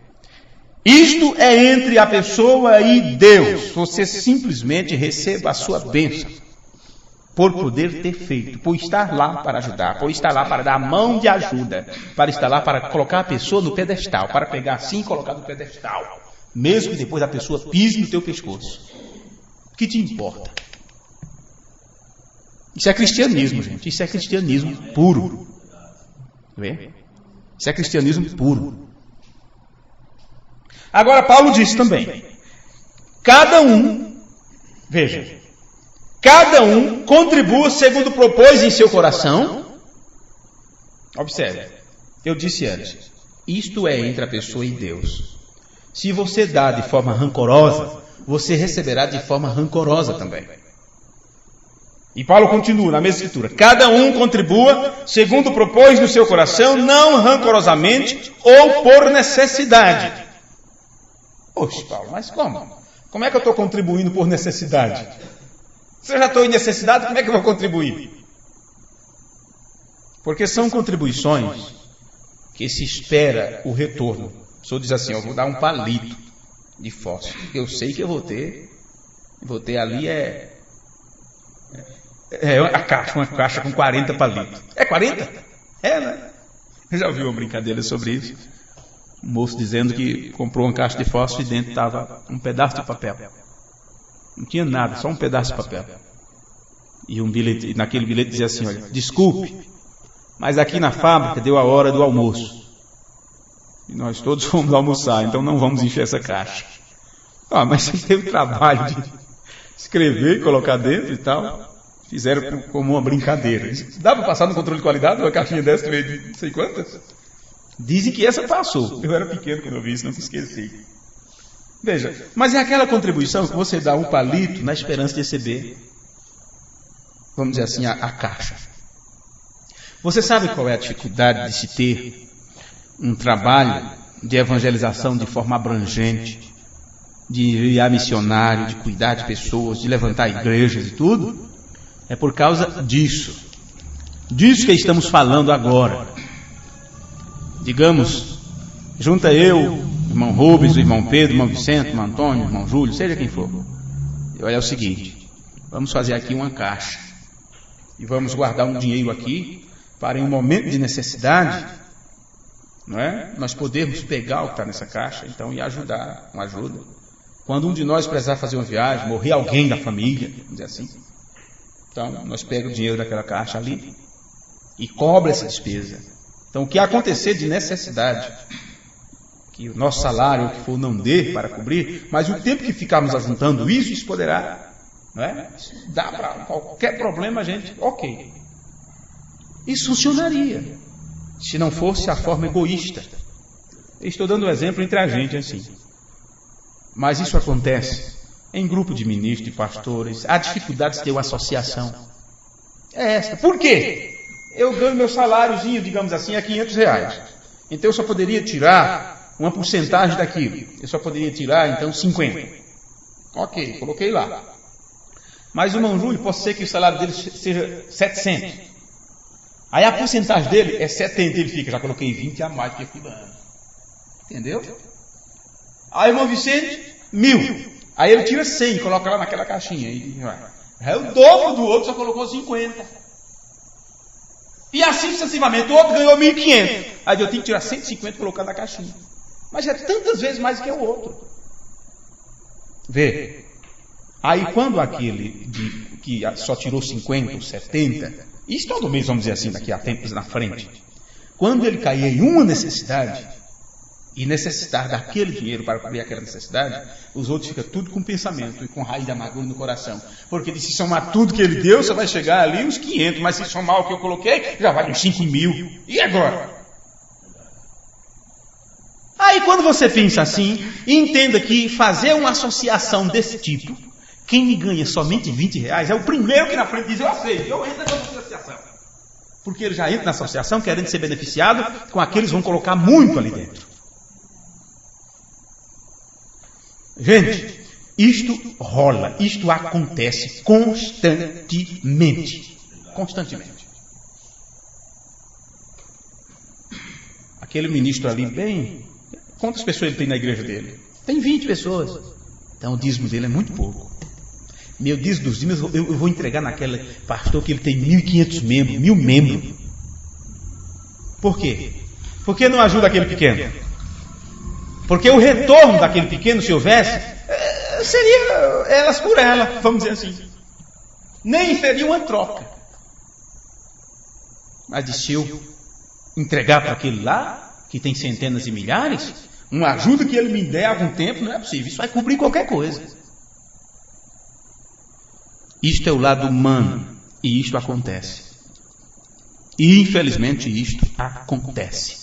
Isto é entre a pessoa e Deus. Você simplesmente receba a sua bênção por poder ter feito, por estar lá para ajudar, por estar lá para dar a mão de ajuda, para estar lá para colocar a pessoa no pedestal, para pegar assim e colocar no pedestal, mesmo que depois a pessoa pise no teu pescoço. O que te importa? Isso é cristianismo, gente. Isso é cristianismo puro. Vê? Isso é cristianismo puro. Agora, Paulo disse também, cada um contribua segundo propôs em seu coração. Observe, eu disse antes, isto é entre a pessoa e Deus. Se você dá de forma rancorosa, você receberá de forma rancorosa também. E Paulo continua na mesma escritura, cada um contribua segundo propôs no seu coração, não rancorosamente ou por necessidade. Poxa, Paulo, mas como? Como é que eu estou contribuindo por necessidade? Se eu já estou em necessidade, como é que eu vou contribuir? Porque são contribuições que se espera o retorno. O senhor diz assim, eu vou dar um palito de fósforo. Eu sei que eu vou ter ali uma caixa com 40 palitos. É 40? É, né? Eu já ouvi uma brincadeira sobre isso. Um moço dizendo que comprou uma caixa de fósforo e dentro estava um pedaço de papel. Não tinha nada, só um pedaço de papel. E naquele bilhete dizia assim, olha, desculpe, mas aqui na fábrica deu a hora do almoço. E nós todos fomos almoçar, então não vamos encher essa caixa. Mas você teve o trabalho de escrever e colocar dentro e tal. Fizeram como uma brincadeira. Dá para passar no controle de qualidade uma caixinha dessa que veio de não sei quantas? Dizem que essa passou. Eu era pequeno quando eu vi isso, não me esqueci. Veja, mas é aquela contribuição que você dá um palito na esperança de receber, vamos dizer assim, a caixa. Você sabe qual é a dificuldade de se ter um trabalho de evangelização de forma abrangente, de ir a missionário, de cuidar de pessoas, de levantar igrejas e tudo? É por causa disso. Disso que estamos falando agora. Digamos, junta eu, irmão Rubens, o irmão Pedro, o irmão Vicente, o irmão Antônio, o irmão Júlio, seja quem for. E olha o seguinte, vamos fazer aqui uma caixa. E vamos guardar um dinheiro aqui, para em um momento de necessidade, não é? Nós podermos pegar o que está nessa caixa, então, e ajudar, uma ajuda. Quando um de nós precisar fazer uma viagem, morrer alguém da família, vamos dizer assim, então, nós pegamos o dinheiro daquela caixa ali e cobra essa despesa. Então, o que acontecer de necessidade, que o nosso salário, o que for, não dê para cobrir, mas o tempo que ficarmos ajuntando isso poderá, não é? Dá para qualquer problema a gente, ok. Isso funcionaria, se não fosse a forma egoísta. Eu estou dando um exemplo entre a gente assim. Mas isso acontece em grupo de ministros e pastores. Há dificuldades de ter uma associação. É esta. Por quê? Eu ganho meu saláriozinho, digamos assim, a R$500. Então eu só poderia tirar uma porcentagem daquilo. Eu só poderia tirar, então, 50. Ok, coloquei lá. Mas o irmão Júlio, pode ser que o salário dele seja 700. Aí a porcentagem dele é 70, ele fica, já coloquei 20 a mais que fulano. Entendeu? Aí o irmão Vicente, 1.000. Aí ele tira 100 e coloca lá naquela caixinha. É o dobro do outro, só colocou 50. E assim sucessivamente, o outro ganhou 1.500. Aí eu tenho que tirar 150 e colocar na caixinha. Mas é tantas vezes mais que o outro. Vê. Aí quando aquele que só tirou 50 ou 70, isso todo mês, vamos dizer assim, daqui a tempos na frente, quando ele cair em uma necessidade, e necessitar daquele dinheiro para cobrir aquela necessidade, os outros ficam tudo com pensamento e com raiz de amargura no coração. Porque se somar tudo que ele deu, você vai chegar ali uns 500, mas se somar o que eu coloquei, já vai uns 5.000. E agora? Aí quando você pensa assim, entenda que fazer uma associação desse tipo, quem ganha somente R$20 é o primeiro que na frente diz, eu aceito, eu entro nessa associação. Porque ele já entra na associação querendo ser beneficiado com aqueles que vão colocar muito ali dentro. Gente, isto rola, isto acontece constantemente. Constantemente. Aquele ministro ali, bem, quantas pessoas ele tem na igreja dele? Tem 20 pessoas. Então o dízimo dele é muito pouco. Meu dízimo dos dízimos eu vou entregar naquele pastor que ele tem 1.500 membros, 1.000 membros. Por quê? Por que não ajuda aquele pequeno? Porque o retorno daquele pequeno, se houvesse, seria elas por ela, vamos dizer assim. Nem seria uma troca. Mas se eu entregar para aquele lá, que tem centenas e milhares, uma ajuda que ele me der há algum tempo, não é possível. Isso vai cobrir qualquer coisa. Isto é o lado humano. E isto acontece. E infelizmente isto acontece.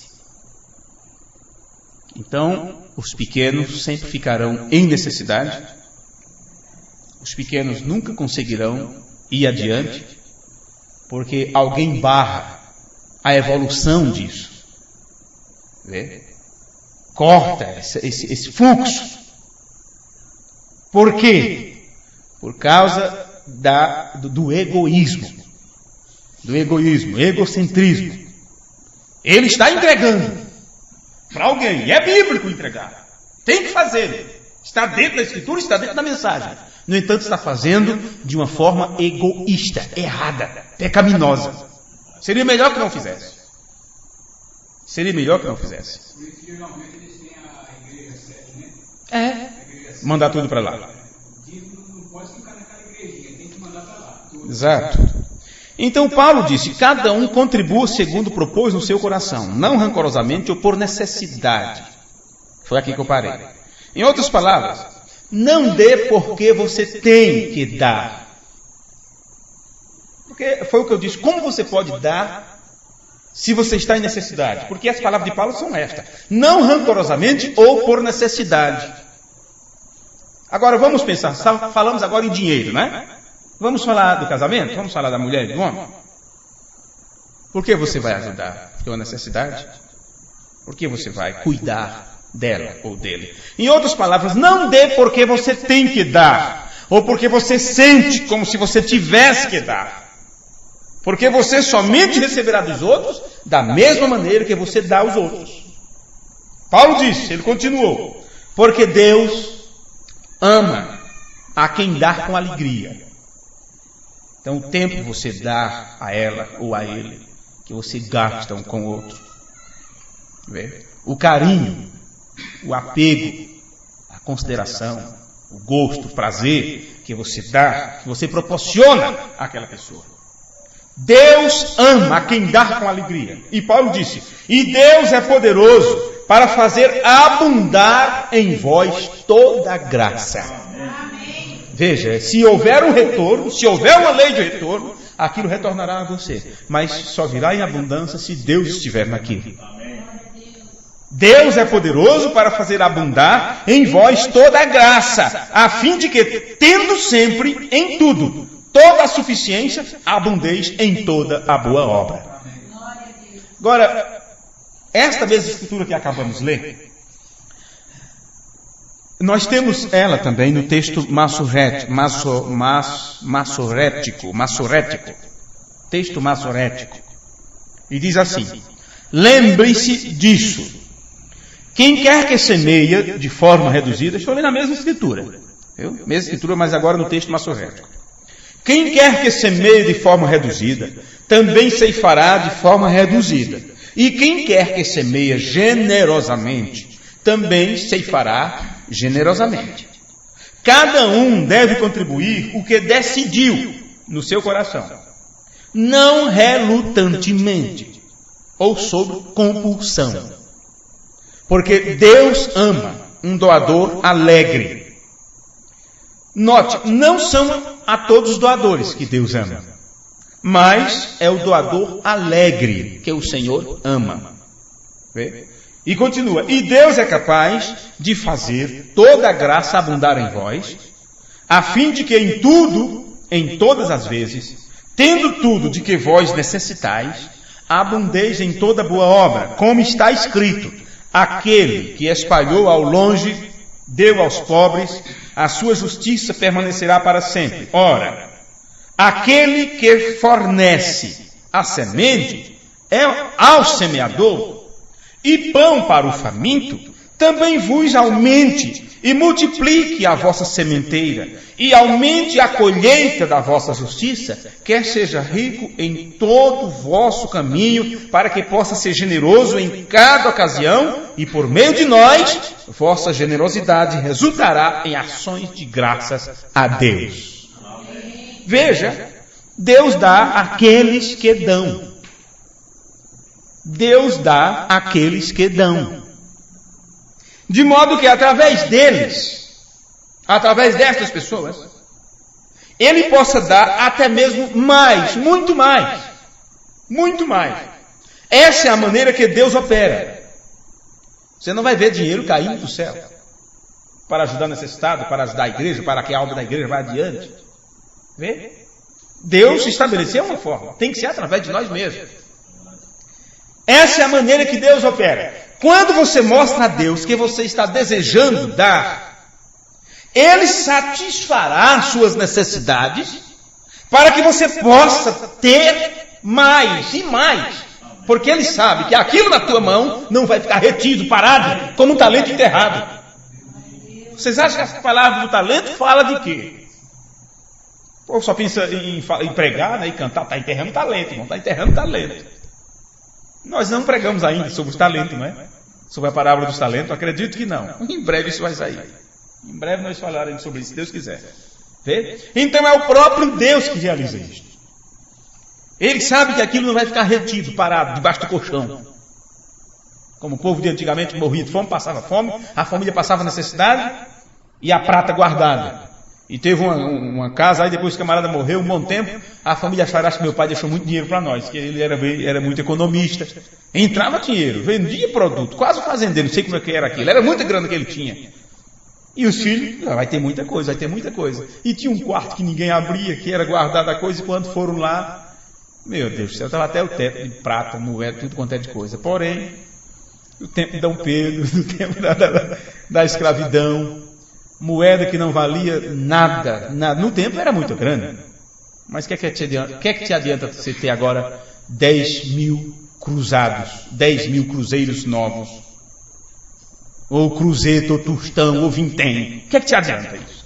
Então, os pequenos sempre ficarão em necessidade. Os pequenos nunca conseguirão ir adiante, porque alguém barra a evolução disso. Vê? Corta esse fluxo. Por quê? Por causa do egoísmo. Do egoísmo, egocentrismo. Ele está entregando para alguém. E é bíblico entregar. Tem que fazer. Está dentro da escritura, está dentro da mensagem. No entanto, está fazendo de uma forma egoísta, errada, pecaminosa. Seria melhor que não fizesse. Seria melhor que não fizesse. Geralmente eles têm a igreja 7, né? É. Mandar tudo para lá. Não pode ficar naquela igrejinha, tem que mandar para lá. Exato. Então Paulo disse, cada um contribua segundo propôs no seu coração, não rancorosamente ou por necessidade. Foi aqui que eu parei. Em outras palavras, não dê porque você tem que dar. Porque foi o que eu disse, como você pode dar se você está em necessidade? Porque as palavras de Paulo são estas: não rancorosamente ou por necessidade. Agora vamos pensar, falamos agora em dinheiro, né? Vamos falar do casamento? Vamos falar da mulher e do homem? Por que você vai ajudar? Porque é uma necessidade? Por que você vai cuidar dela ou dele? Em outras palavras, não dê porque você tem que dar, ou porque você sente como se você tivesse que dar. Porque você somente receberá dos outros da mesma maneira que você dá aos outros. Paulo disse, ele continuou, porque Deus ama a quem dá com alegria. Então o tempo que você dá a ela ou a ele, que você gasta um com o outro. Vê? O carinho, o apego, a consideração, o gosto, o prazer que você dá, que você proporciona àquela pessoa. Deus ama a quem dá com alegria. E Paulo disse, e Deus é poderoso para fazer abundar em vós toda a graça. Veja, se houver um retorno, se houver uma lei de retorno, aquilo retornará a você. Mas só virá em abundância se Deus estiver naquilo. Deus é poderoso para fazer abundar em vós toda a graça, a fim de que, tendo sempre em tudo toda a suficiência, abundeis em toda a boa obra. Agora, esta mesma escritura que acabamos de ler, nós temos ela também no texto massorético, texto massorético, e diz assim: lembre-se disso, quem quer que semeia de forma reduzida, estou lendo a mesma escritura, viu? Mesma escritura, mas agora no texto massorético. Quem quer que semeie de forma reduzida, também ceifará de forma reduzida. E quem quer que semeia generosamente, também ceifará generosamente. Cada um deve contribuir o que decidiu no seu coração, não relutantemente ou sob compulsão, porque Deus ama um doador alegre. Note, não são a todos os doadores que Deus ama, mas é o doador alegre que o Senhor ama. Vê? E continua, e Deus é capaz de fazer toda a graça abundar em vós, a fim de que em tudo, em todas as vezes, tendo tudo de que vós necessitais, abundeis em toda boa obra, como está escrito, aquele que espalhou ao longe, deu aos pobres, a sua justiça permanecerá para sempre. Ora, aquele que fornece a semente é ao semeador, e pão para o faminto, também vos aumente e multiplique a vossa sementeira, e aumente a colheita da vossa justiça, quer seja rico em todo o vosso caminho, para que possa ser generoso em cada ocasião, e por meio de nós, vossa generosidade resultará em ações de graças a Deus. Veja, Deus dá àqueles que dão. Deus dá àqueles que dão. De modo que através deles, através destas pessoas, Ele possa dar até mesmo mais, muito mais, muito mais. Essa é a maneira que Deus opera. Você não vai ver dinheiro caindo do céu para ajudar o necessitado, para ajudar a igreja, para que a obra da igreja vá adiante. Vê? Deus estabeleceu uma forma, tem que ser através de nós mesmos. Essa é a maneira que Deus opera. Quando você mostra a Deus que você está desejando dar, Ele satisfará suas necessidades para que você possa ter mais e mais. Porque Ele sabe que aquilo na tua mão não vai ficar retido, parado, como um talento enterrado. Vocês acham que essa palavra do talento fala de quê? O povo só pensa em pregar, né, e cantar, está enterrando talento, irmão, está enterrando talento. Nós não pregamos ainda sobre os talentos, não é? Sobre a parábola dos talentos, acredito que não. Em breve isso vai sair. Em breve nós falaremos sobre isso, se Deus quiser. Vê? Então é o próprio Deus que realiza isto. Ele sabe que aquilo não vai ficar retido, parado, debaixo do colchão. Como o povo de antigamente morria de fome, passava fome, a família passava necessidade e a prata guardada. E teve uma casa, aí depois o camarada morreu, um bom tempo, a família acharam que meu pai deixou muito dinheiro para nós, que ele era muito economista. Entrava dinheiro, vendia produto, quase fazendeiro, não sei como é que era aquilo, era muita grana que ele tinha. E os filhos, vai ter muita coisa, vai ter muita coisa. E tinha um quarto que ninguém abria, que era guardada a coisa, e quando foram lá, meu Deus do céu, estava até o teto de prata, moeda, tudo quanto é de coisa. Porém, o tempo de Dom Pedro, o tempo da escravidão, moeda que não valia nada. No tempo era muito grande. Mas o que é que te adianta você ter agora 10 mil cruzados, 10 mil cruzeiros novos? Ou cruzeta, ou tostão, ou vintém? O que é que te adianta isso?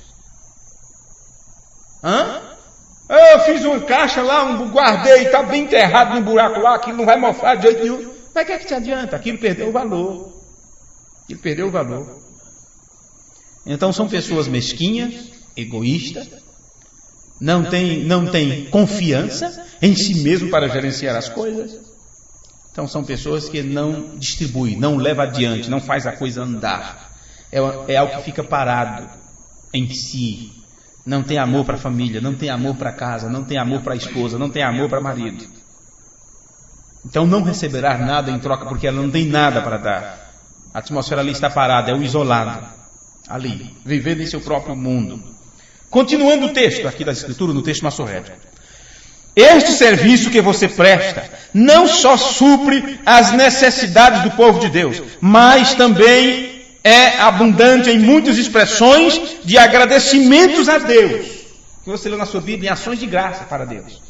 Eu fiz uma caixa lá, guardei, está bem enterrado num buraco lá, aquilo não vai mofar de jeito nenhum. Mas o que é que te adianta? Aquilo perdeu o valor. Aquilo perdeu o valor. Então são pessoas mesquinhas, egoístas, não tem confiança em si mesmo para gerenciar as coisas. Então são pessoas que não distribuem, não levam adiante, não faz a coisa andar. É algo que fica parado em si. Não tem amor para a família, não tem amor para a casa, não tem amor para a esposa, não tem amor para o marido. Então não receberá nada em troca, porque ela não tem nada para dar. A atmosfera ali está parada, é o isolado. Ali, vivendo em seu próprio mundo. Continuando o texto aqui da Escritura, no texto massorético. Este serviço que você presta não só supre as necessidades do povo de Deus, mas também é abundante em muitas expressões de agradecimentos a Deus. Que você lê na sua Bíblia, em ações de graça para Deus.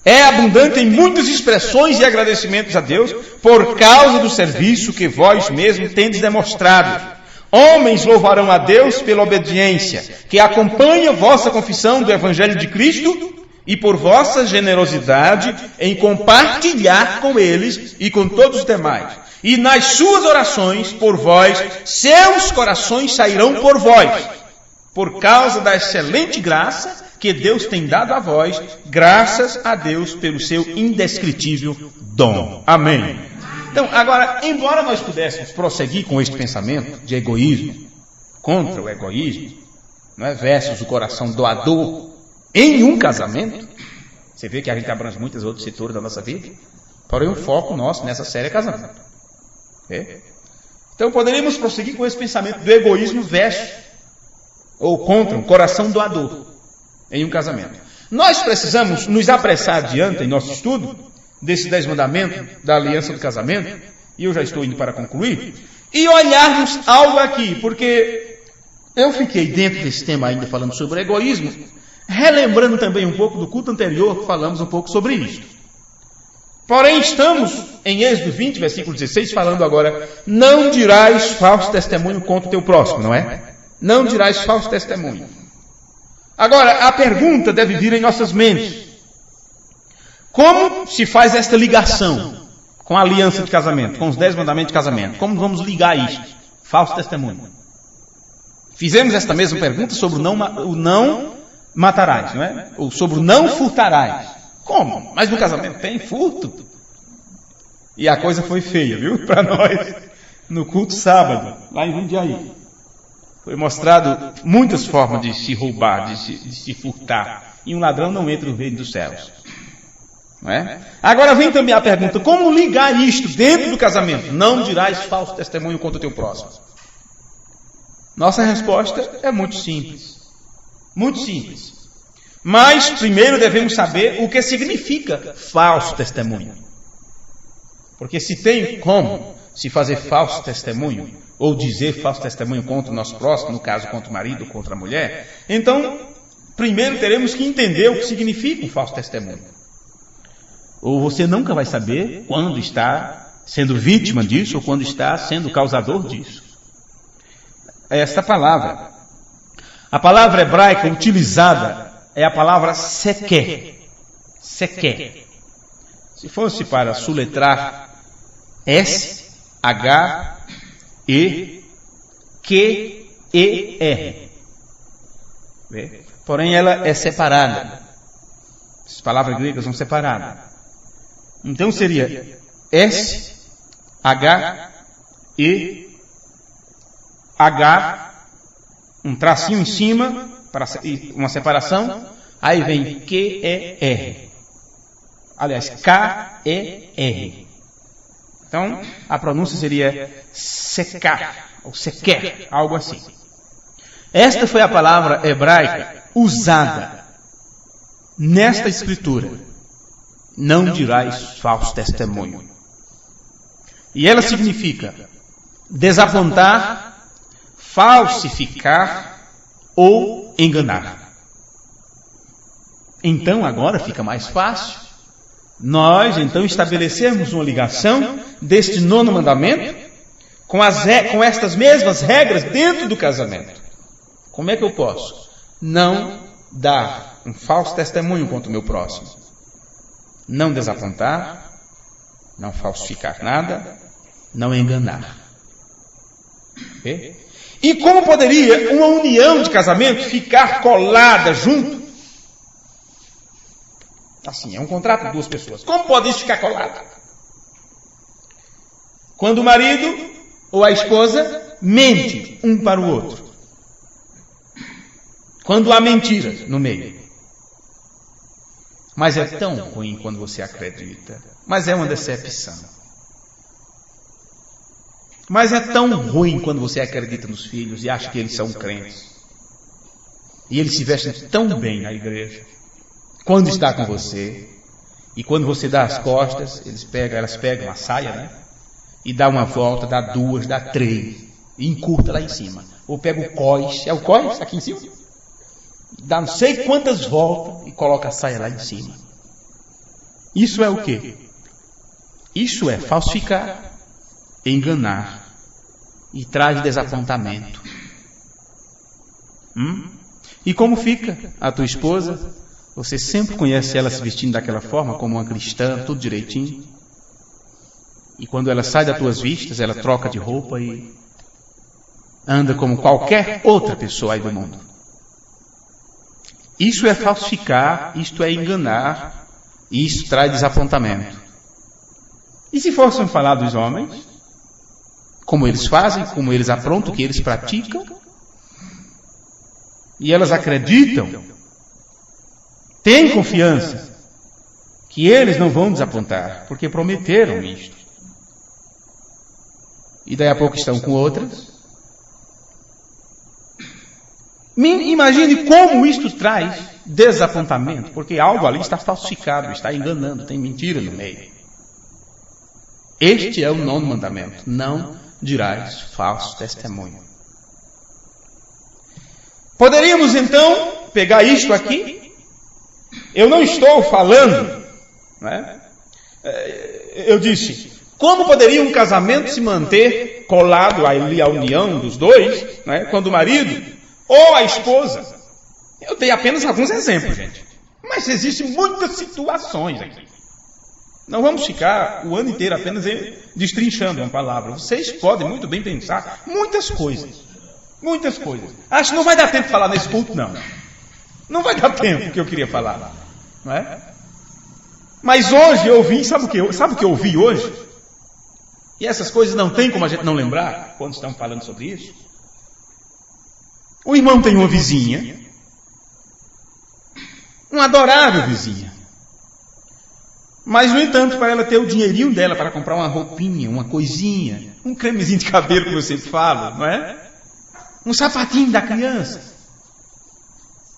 É abundante em muitas expressões de agradecimentos a Deus por causa do serviço que vós mesmos tendes demonstrado. Homens louvarão a Deus pela obediência que acompanha vossa confissão do Evangelho de Cristo e por vossa generosidade em compartilhar com eles e com todos os demais. E nas suas orações por vós, seus corações sairão por vós, por causa da excelente graça que Deus tem dado a vós, graças a Deus pelo seu indescritível dom. Amém. Então, agora, embora nós pudéssemos prosseguir com este pensamento de egoísmo, contra o egoísmo, não é, versus o coração doador em um casamento, você vê que a gente abrange muitos outros setores da nossa vida, porém o foco nosso nessa série é casamento. É? Então, poderíamos prosseguir com esse pensamento do egoísmo versus ou contra um coração doador em um casamento. Nós precisamos nos apressar adiante em nosso estudo desses 10 mandamentos da aliança do casamento, e eu já estou indo para concluir, e olharmos algo aqui, porque eu fiquei dentro desse tema ainda falando sobre egoísmo, relembrando também um pouco do culto anterior que falamos um pouco sobre isso. Porém, estamos em Êxodo 20, versículo 16, falando agora, não dirás falso testemunho contra o teu próximo, não é? Não dirás falso testemunho. Agora, a pergunta deve vir em nossas mentes. Como se faz esta ligação com a aliança de casamento, com os 10 mandamentos de casamento? Como vamos ligar isso? Falso testemunho. Fizemos esta mesma pergunta sobre o não matarás, não é? Ou sobre o não furtarás. Como? Mas no casamento tem furto. E a coisa foi feia, viu? Para nós, no culto sábado, lá em Jundiaí. Foi mostrado muitas formas de se roubar, de se furtar. E um ladrão não entra no reino dos céus. Não é? Agora vem também a pergunta, como ligar isto dentro do casamento? Não dirás falso testemunho contra o teu próximo. Nossa resposta é muito simples. Muito simples. Mas primeiro devemos saber o que significa falso testemunho. Porque se tem como se fazer falso testemunho, ou dizer falso testemunho contra o nosso próximo, no caso contra o marido ou contra a mulher, então primeiro teremos que entender o que significa um falso testemunho. Ou você nunca vai saber quando está sendo vítima disso ou quando está sendo causador disso. Esta palavra, a palavra hebraica utilizada é a palavra sequer. Sequer. Se fosse para soletrar S-H-E-Q-E-R. Porém ela é separada. As palavras gregas são separadas. Então seria S-H-E-H um tracinho em cima, para uma separação, aí vem Q-E-R. Aliás, K-E-R. Então, a pronúncia seria secar, ou sequer, algo assim. Esta foi a palavra hebraica usada nesta escritura. Não dirás falso testemunho. E ela significa desapontar, falsificar ou enganar. Então agora fica mais fácil nós então estabelecemos uma ligação deste 9º mandamento com estas mesmas regras dentro do casamento. Como é que eu posso? Não dar um falso testemunho contra o meu próximo. Não desapontar, não falsificar nada, não enganar. Okay? E como poderia uma união de casamento ficar colada junto? Assim, é um contrato de 2 pessoas. Como pode isso ficar colado? Quando o marido ou a esposa mente um para o outro. Quando há mentira no meio. Mas é tão ruim quando você acredita. Mas é uma decepção. Mas é tão ruim quando você acredita nos filhos e acha que eles são crentes. E eles se vestem tão bem na igreja. Quando está com você. E quando você dá as costas, elas pegam a saia, né? E dá uma volta, dá 2, dá 3. E encurta lá em cima. Ou pega o cós. É o cós aqui em cima? Dá não sei quantas voltas e coloca a saia lá em cima. Isso é o quê? Isso é falsificar, enganar e traz desapontamento. E como fica a tua esposa? Você sempre conhece ela se vestindo daquela forma, como uma cristã, tudo direitinho. E quando ela sai das tuas vistas, ela troca de roupa e anda como qualquer outra pessoa aí do mundo. Isso é falsificar, isto é enganar, e isso traz desapontamento. E se fossem falar dos homens, como eles fazem, como eles aprontam, o que eles praticam, e elas acreditam, têm confiança, que eles não vão desapontar, porque prometeram isto. E daí a pouco estão com outras. Imagine como isto traz desapontamento, porque algo ali está falsificado, está enganando, tem mentira no meio. Este é o 9º mandamento. Não dirás falso testemunho. Poderíamos então pegar isto aqui. Eu não estou falando, né? Eu disse, como poderia um casamento se manter colado ali à união dos dois, né? Quando o marido ou a esposa. Eu dei apenas alguns exemplos, gente. Mas existem muitas situações aqui. Não vamos ficar o ano inteiro apenas destrinchando uma palavra. Vocês podem muito bem pensar muitas coisas. Muitas coisas. Acho que não vai dar tempo de falar nesse culto, não. Não vai dar tempo que eu queria falar. Não é? Mas hoje eu ouvi, sabe o que eu ouvi hoje? E essas coisas não tem como a gente não lembrar quando estamos falando sobre isso. O irmão tem uma vizinha, uma adorável vizinha. Mas, no entanto, para ela ter o dinheirinho dela para comprar uma roupinha, uma coisinha, um cremezinho de cabelo que eu sempre falo, não é? Um sapatinho da criança.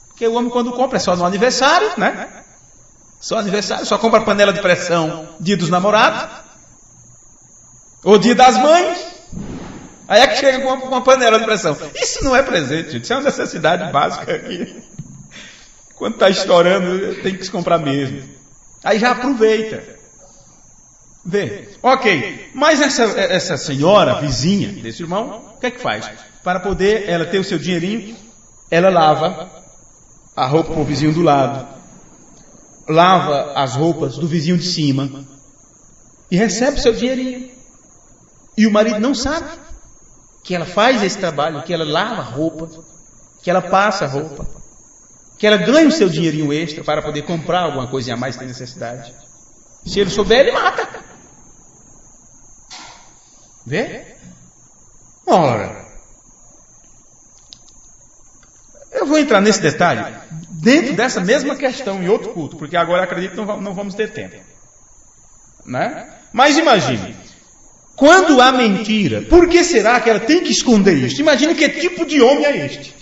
Porque o homem quando compra é só no aniversário, né? Só aniversário, só compra panela de pressão dia dos namorados. Ou dia das mães. Aí é que chega com uma panela de pressão. Isso não é presente, gente. Isso é uma necessidade básica aqui. Quando está estourando, tem que se comprar mesmo. Aí já aproveita. Vê. Ok. Mas essa senhora, vizinha desse irmão, o que é que faz? Para poder ela ter o seu dinheirinho, ela lava a roupa para o vizinho do lado. Lava as roupas do vizinho de cima. E recebe o seu dinheirinho. E o marido não sabe que ela faz esse trabalho, que ela lava a roupa, que ela passa a roupa, que ela ganha o seu dinheirinho extra para poder comprar alguma coisinha a mais que tem necessidade. Se ele souber, ele mata. Vê? Ora. vou entrar nesse detalhe dentro dessa mesma questão em outro culto, porque agora acredito que não vamos ter tempo. Né? Mas imagine, quando há mentira, por que será que ela tem que esconder isso? Imagine que tipo de homem é este.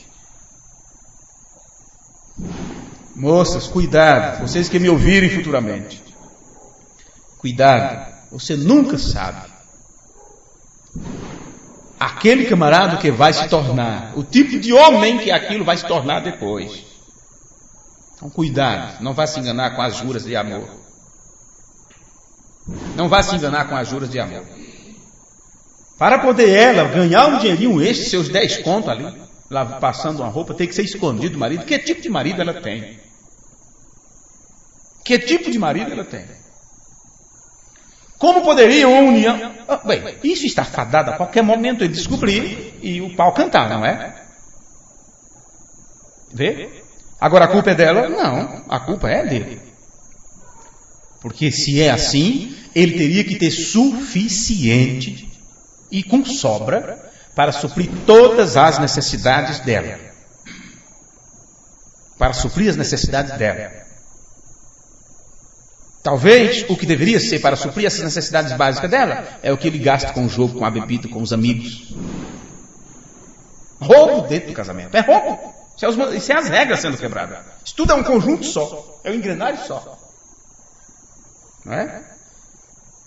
Moças, cuidado, vocês que me ouvirem futuramente. Cuidado, você nunca sabe. Aquele camarada que vai se tornar, o tipo de homem que aquilo vai se tornar depois. Então cuidado, não vá se enganar com as juras de amor. Não vá se enganar com as juras de amor. Para poder ela ganhar um dinheirinho extra, seus 10 contos ali, lá passando uma roupa, tem que ser escondido do marido. Que tipo de marido ela tem? Que tipo de marido ela tem? Como poderia uma união... Bem, isso está fadado a qualquer momento ele descobrir e o pau cantar, não é? Vê? Agora a culpa é dela? Não, a culpa é dele. Porque se é assim, ele teria que ter suficiente e com sobra para suprir todas as necessidades dela. Para suprir as necessidades dela. Talvez o que deveria ser para suprir essas necessidades básicas dela é o que ele gasta com o jogo, com a bebida, com os amigos. Roubo dentro do casamento. É roubo. Isso é as regras sendo quebradas. Isso tudo é um conjunto só. É um engrenário só. Não é?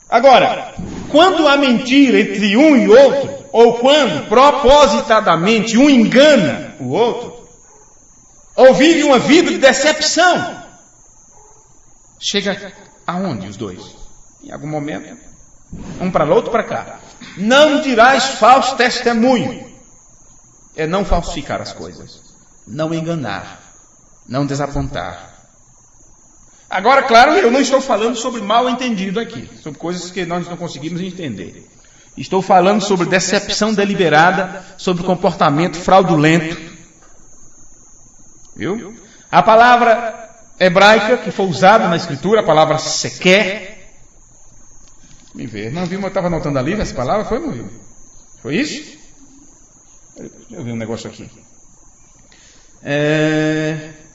Agora, quando há mentira entre um e outro, ou quando propositadamente um engana o outro, ou vive uma vida de decepção, chega aonde os dois? Em algum momento, um para lá, outro para cá. Não dirás falso testemunho. É não falsificar as coisas. Não enganar. Não desapontar. Agora, claro, eu não estou falando sobre mal entendido aqui. Sobre coisas que nós não conseguimos entender. Estou falando sobre decepção deliberada, sobre comportamento fraudulento. Viu? A palavra hebraica que foi usada na escritura, a palavra sequer. Me ver, não viu, mas eu estava anotando ali essa palavra, foi ou não viu? Foi isso? Deixa eu ver um negócio aqui.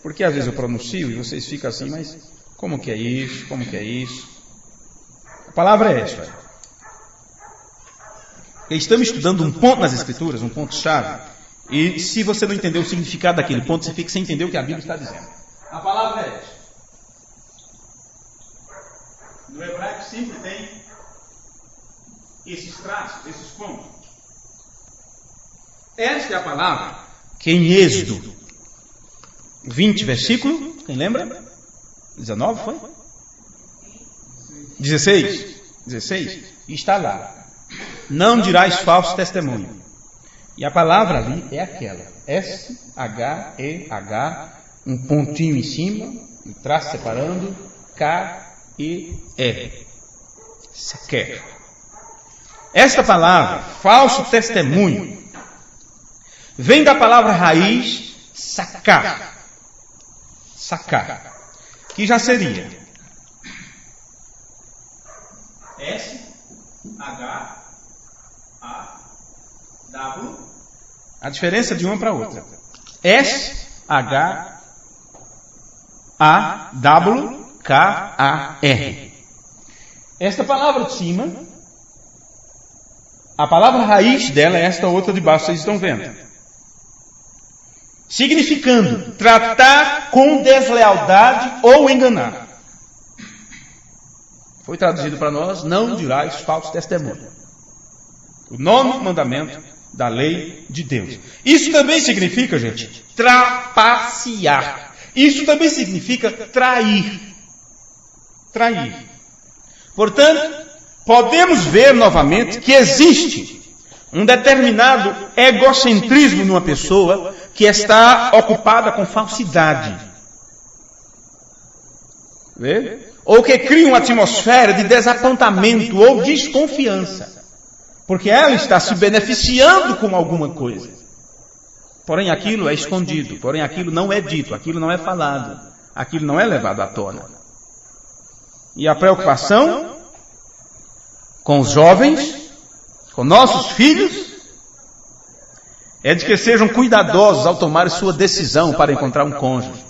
Porque às vezes eu pronuncio e vocês ficam assim, mas como que é isso? Como que é isso? A palavra é esta. Estamos estudando um ponto nas escrituras, um ponto-chave, e se você não entender o significado daquele ponto, você fica sem entender o que a Bíblia está dizendo. A palavra é esta. No hebraico sempre tem esses traços, esses pontos. Esta é a palavra que em Êxodo 20, versículo, quem lembra? 19 foi? 16, está lá. Não dirás falso testemunho. E a palavra ali é aquela. S-H-E-H, um pontinho em cima, um traço separando, K-E-R. Sequer. Esta palavra, falso testemunho, vem da palavra raiz, sacar. Sacar. Que já seria S-H-A-W. A diferença de uma para outra. S-H-A-W-K-A-R. Esta palavra de cima, a palavra raiz dela é esta outra de baixo, vocês estão vendo. Significando tratar com deslealdade ou enganar. Foi traduzido para nós, não dirás falso testemunho. O 9º mandamento da lei de Deus. Isso também significa, gente, trapacear. Isso também significa trair. Trair. Portanto, podemos ver novamente que existe um determinado egocentrismo numa pessoa que está ocupada com falsidade. Vê? Ou que cria uma atmosfera de desapontamento ou desconfiança. Porque ela está se beneficiando com alguma coisa. Porém, aquilo é escondido. Porém, aquilo não é dito. Aquilo não é falado. Aquilo não é levado à tona. E a preocupação com os jovens, com nossos filhos, é de que sejam cuidadosos ao tomar sua decisão para encontrar um cônjuge.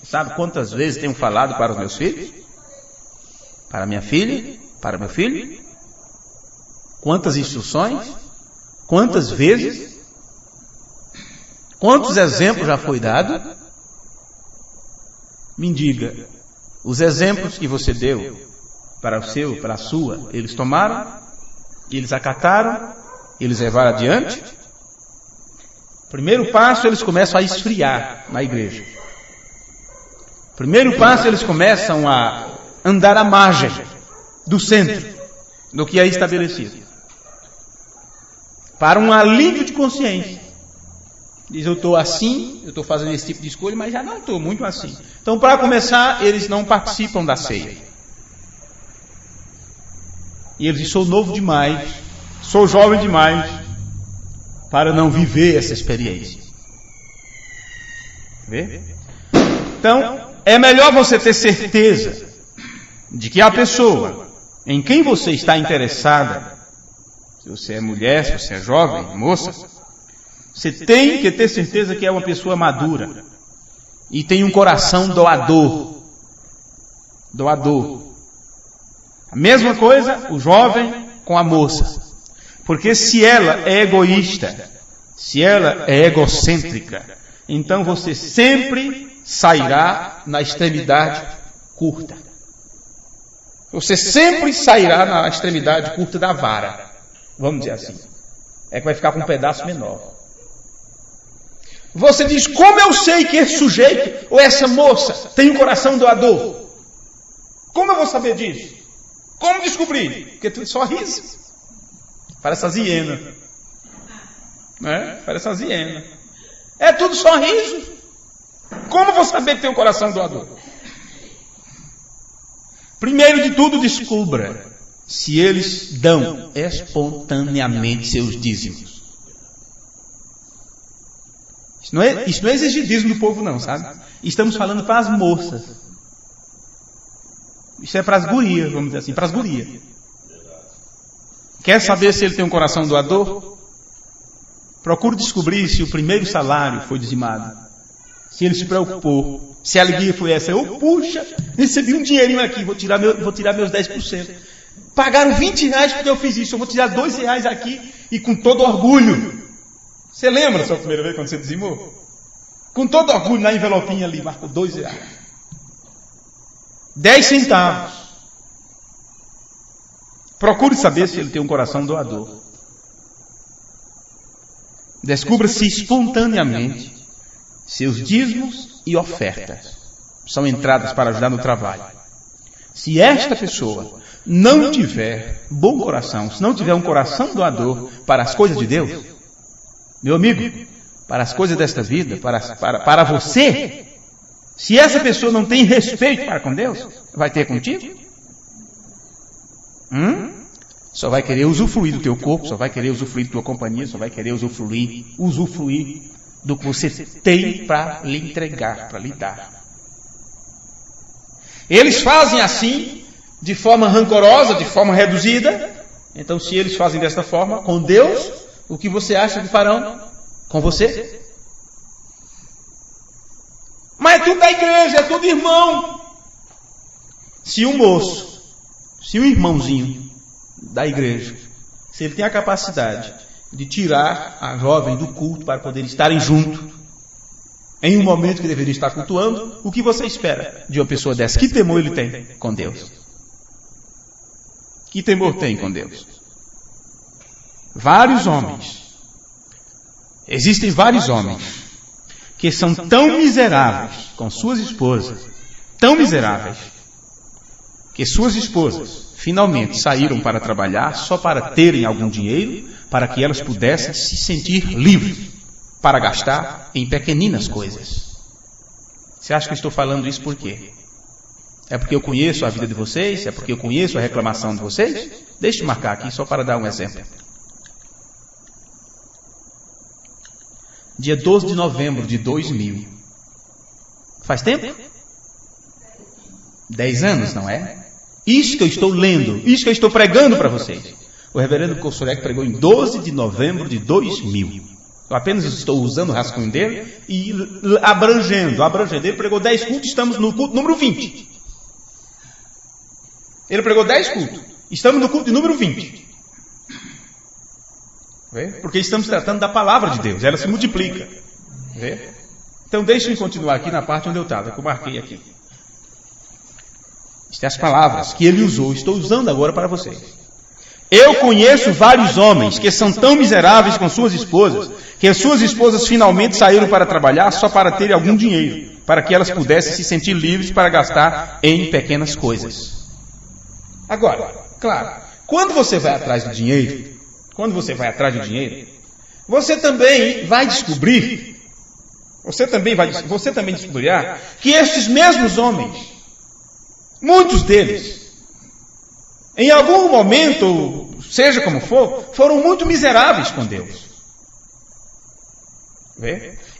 Sabe quantas vezes tenho falado para os meus filhos? Para minha filha? Para meu filho? Quantas instruções? Quantas vezes? Quantos exemplos já foi dado? Me diga, os exemplos que você deu para o seu, para a sua, eles tomaram? Eles acataram? Eles levaram adiante? Primeiro passo, eles começam a esfriar na igreja. Primeiro passo, eles começam a andar à margem do centro, do que é estabelecido. Para um alívio de consciência. Diz, eu estou assim, eu estou fazendo esse tipo de escolha, mas já não estou muito assim. Então, para começar, eles não participam da ceia. E eles dizem, sou novo demais, sou jovem demais, para não viver essa experiência. Vê? Então, é melhor você ter certeza de que a pessoa em quem você está interessada, se você é mulher, se você é jovem, moça, você tem que ter certeza que é uma pessoa madura e tem um coração doador. Doador. A mesma coisa o jovem com a moça. Porque se ela é egoísta, se ela é egocêntrica, então você sempre sairá na extremidade curta. Você sempre sairá na extremidade curta da vara. Vamos dizer assim. É que vai ficar com um pedaço menor. Você diz, como eu sei que esse sujeito ou essa moça tem um coração doador? Como eu vou saber disso? Como descobrir? Porque tu sorriso. Parece as hienas. Né? Parece as hienas. É tudo sorriso. Como eu vou saber que tem um coração doador? Primeiro de tudo, descubra se eles dão espontaneamente seus dízimos. Isso não é exigir dízimo do povo, não, sabe? Estamos falando para as moças. Isso é para as gurias, vamos dizer assim, para as gurias. Quer saber se ele tem um coração doador? Procure descobrir se o primeiro salário foi dizimado. Se ele se preocupou. Se a alegria foi essa. Eu, puxa, recebi um dinheirinho aqui, vou tirar meus 10%. Pagaram R$20 porque eu fiz isso, eu vou tirar R$2 aqui e com todo orgulho. Você lembra da sua primeira vez quando você dizimou? Com todo orgulho na envelopinha ali, marcou R$2. 10 centavos. Procure saber se ele tem um coração doador. Descubra-se espontaneamente seus dízimos e ofertas são entradas para ajudar no trabalho. Se esta pessoa não tiver bom coração, se não tiver um coração doador para as coisas de Deus, meu amigo, para as coisas desta vida, para você, se essa pessoa não tem respeito para com Deus, vai ter contigo? Só vai querer usufruir do teu corpo, só vai querer usufruir da tua companhia, só vai querer usufruir do que você tem para lhe entregar, para lhe dar. Eles fazem assim, de forma rancorosa, de forma reduzida. Então, se eles fazem desta forma, com Deus, o que você acha que farão com você? Mas é tudo da igreja, é tudo irmão. Se um moço, se um irmãozinho da igreja, se ele tem a capacidade de tirar a jovem do culto para poder estarem juntos, em um momento que deveria estar cultuando, o que você espera de uma pessoa dessa? Que temor ele tem com Deus? Que temor tem com Deus? Vários homens, existem vários homens que são tão miseráveis com suas esposas, tão miseráveis, que suas esposas finalmente saíram para trabalhar só para terem algum dinheiro, para que elas pudessem se sentir livres para gastar em pequeninas coisas. Você acha que eu estou falando isso por quê? É porque eu conheço a vida de vocês? É porque eu conheço a reclamação de vocês? Deixe eu marcar aqui só para dar um exemplo. Dia 12 de novembro de 2000. Faz tempo? 10 anos, não é? Isso que eu estou lendo, isso que eu estou pregando para vocês. O reverendo Kossorek pregou em 12 de novembro de 2000. Eu apenas estou usando o rascunho dele e abrangendo. Ele pregou 10 cultos, estamos no culto número 20. Ele pregou 10 cultos, estamos no culto de número 20. Porque estamos tratando da palavra de Deus, ela se multiplica. Então deixem-me continuar aqui na parte onde eu estava, que eu marquei aqui. Estas as palavras que ele usou, estou usando agora para vocês. Eu conheço vários homens que são tão miseráveis com suas esposas, que as suas esposas finalmente saíram para trabalhar só para terem algum dinheiro, para que elas pudessem se sentir livres para gastar em pequenas coisas. Agora, claro, quando você vai atrás do dinheiro, você também vai descobrir, você também descobrirá que estes mesmos homens, muitos deles, em algum momento, seja como for, foram muito miseráveis com Deus.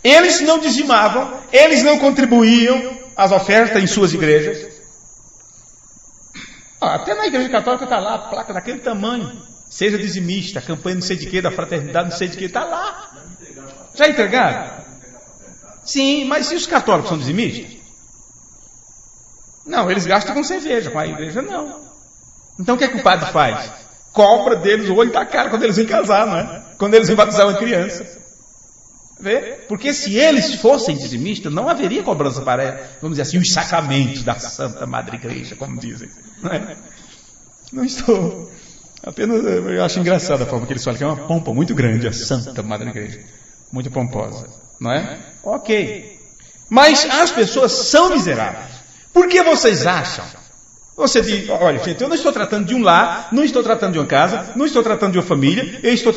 Eles não dizimavam, eles não contribuíam às ofertas em suas igrejas. Até na igreja católica está lá a placa daquele tamanho. Seja dizimista, campanha não sei de quê, da fraternidade não sei de quê, está lá. Já entregaram? Sim, mas e os católicos são dizimistas? Não, eles gastam com cerveja, com a igreja não. Então o que é que o padre faz? Cobra deles o olho da cara quando eles vêm casar, não é? Quando eles vêm batizar uma criança. Porque se eles fossem dizimistas, não haveria cobrança para, vamos dizer assim, os sacramentos da Santa Madre Igreja, como dizem. Não é? Não estou... Apenas eu acho engraçada a forma que eles falam, que é uma pompa muito grande, a Santa Madre Igreja. Muito pomposa, não é? Ok. Mas as pessoas são miseráveis. Por que vocês acham? Você diz, olha, gente, eu não estou tratando de um lar, não estou tratando de uma casa, não estou tratando de uma família, eu estou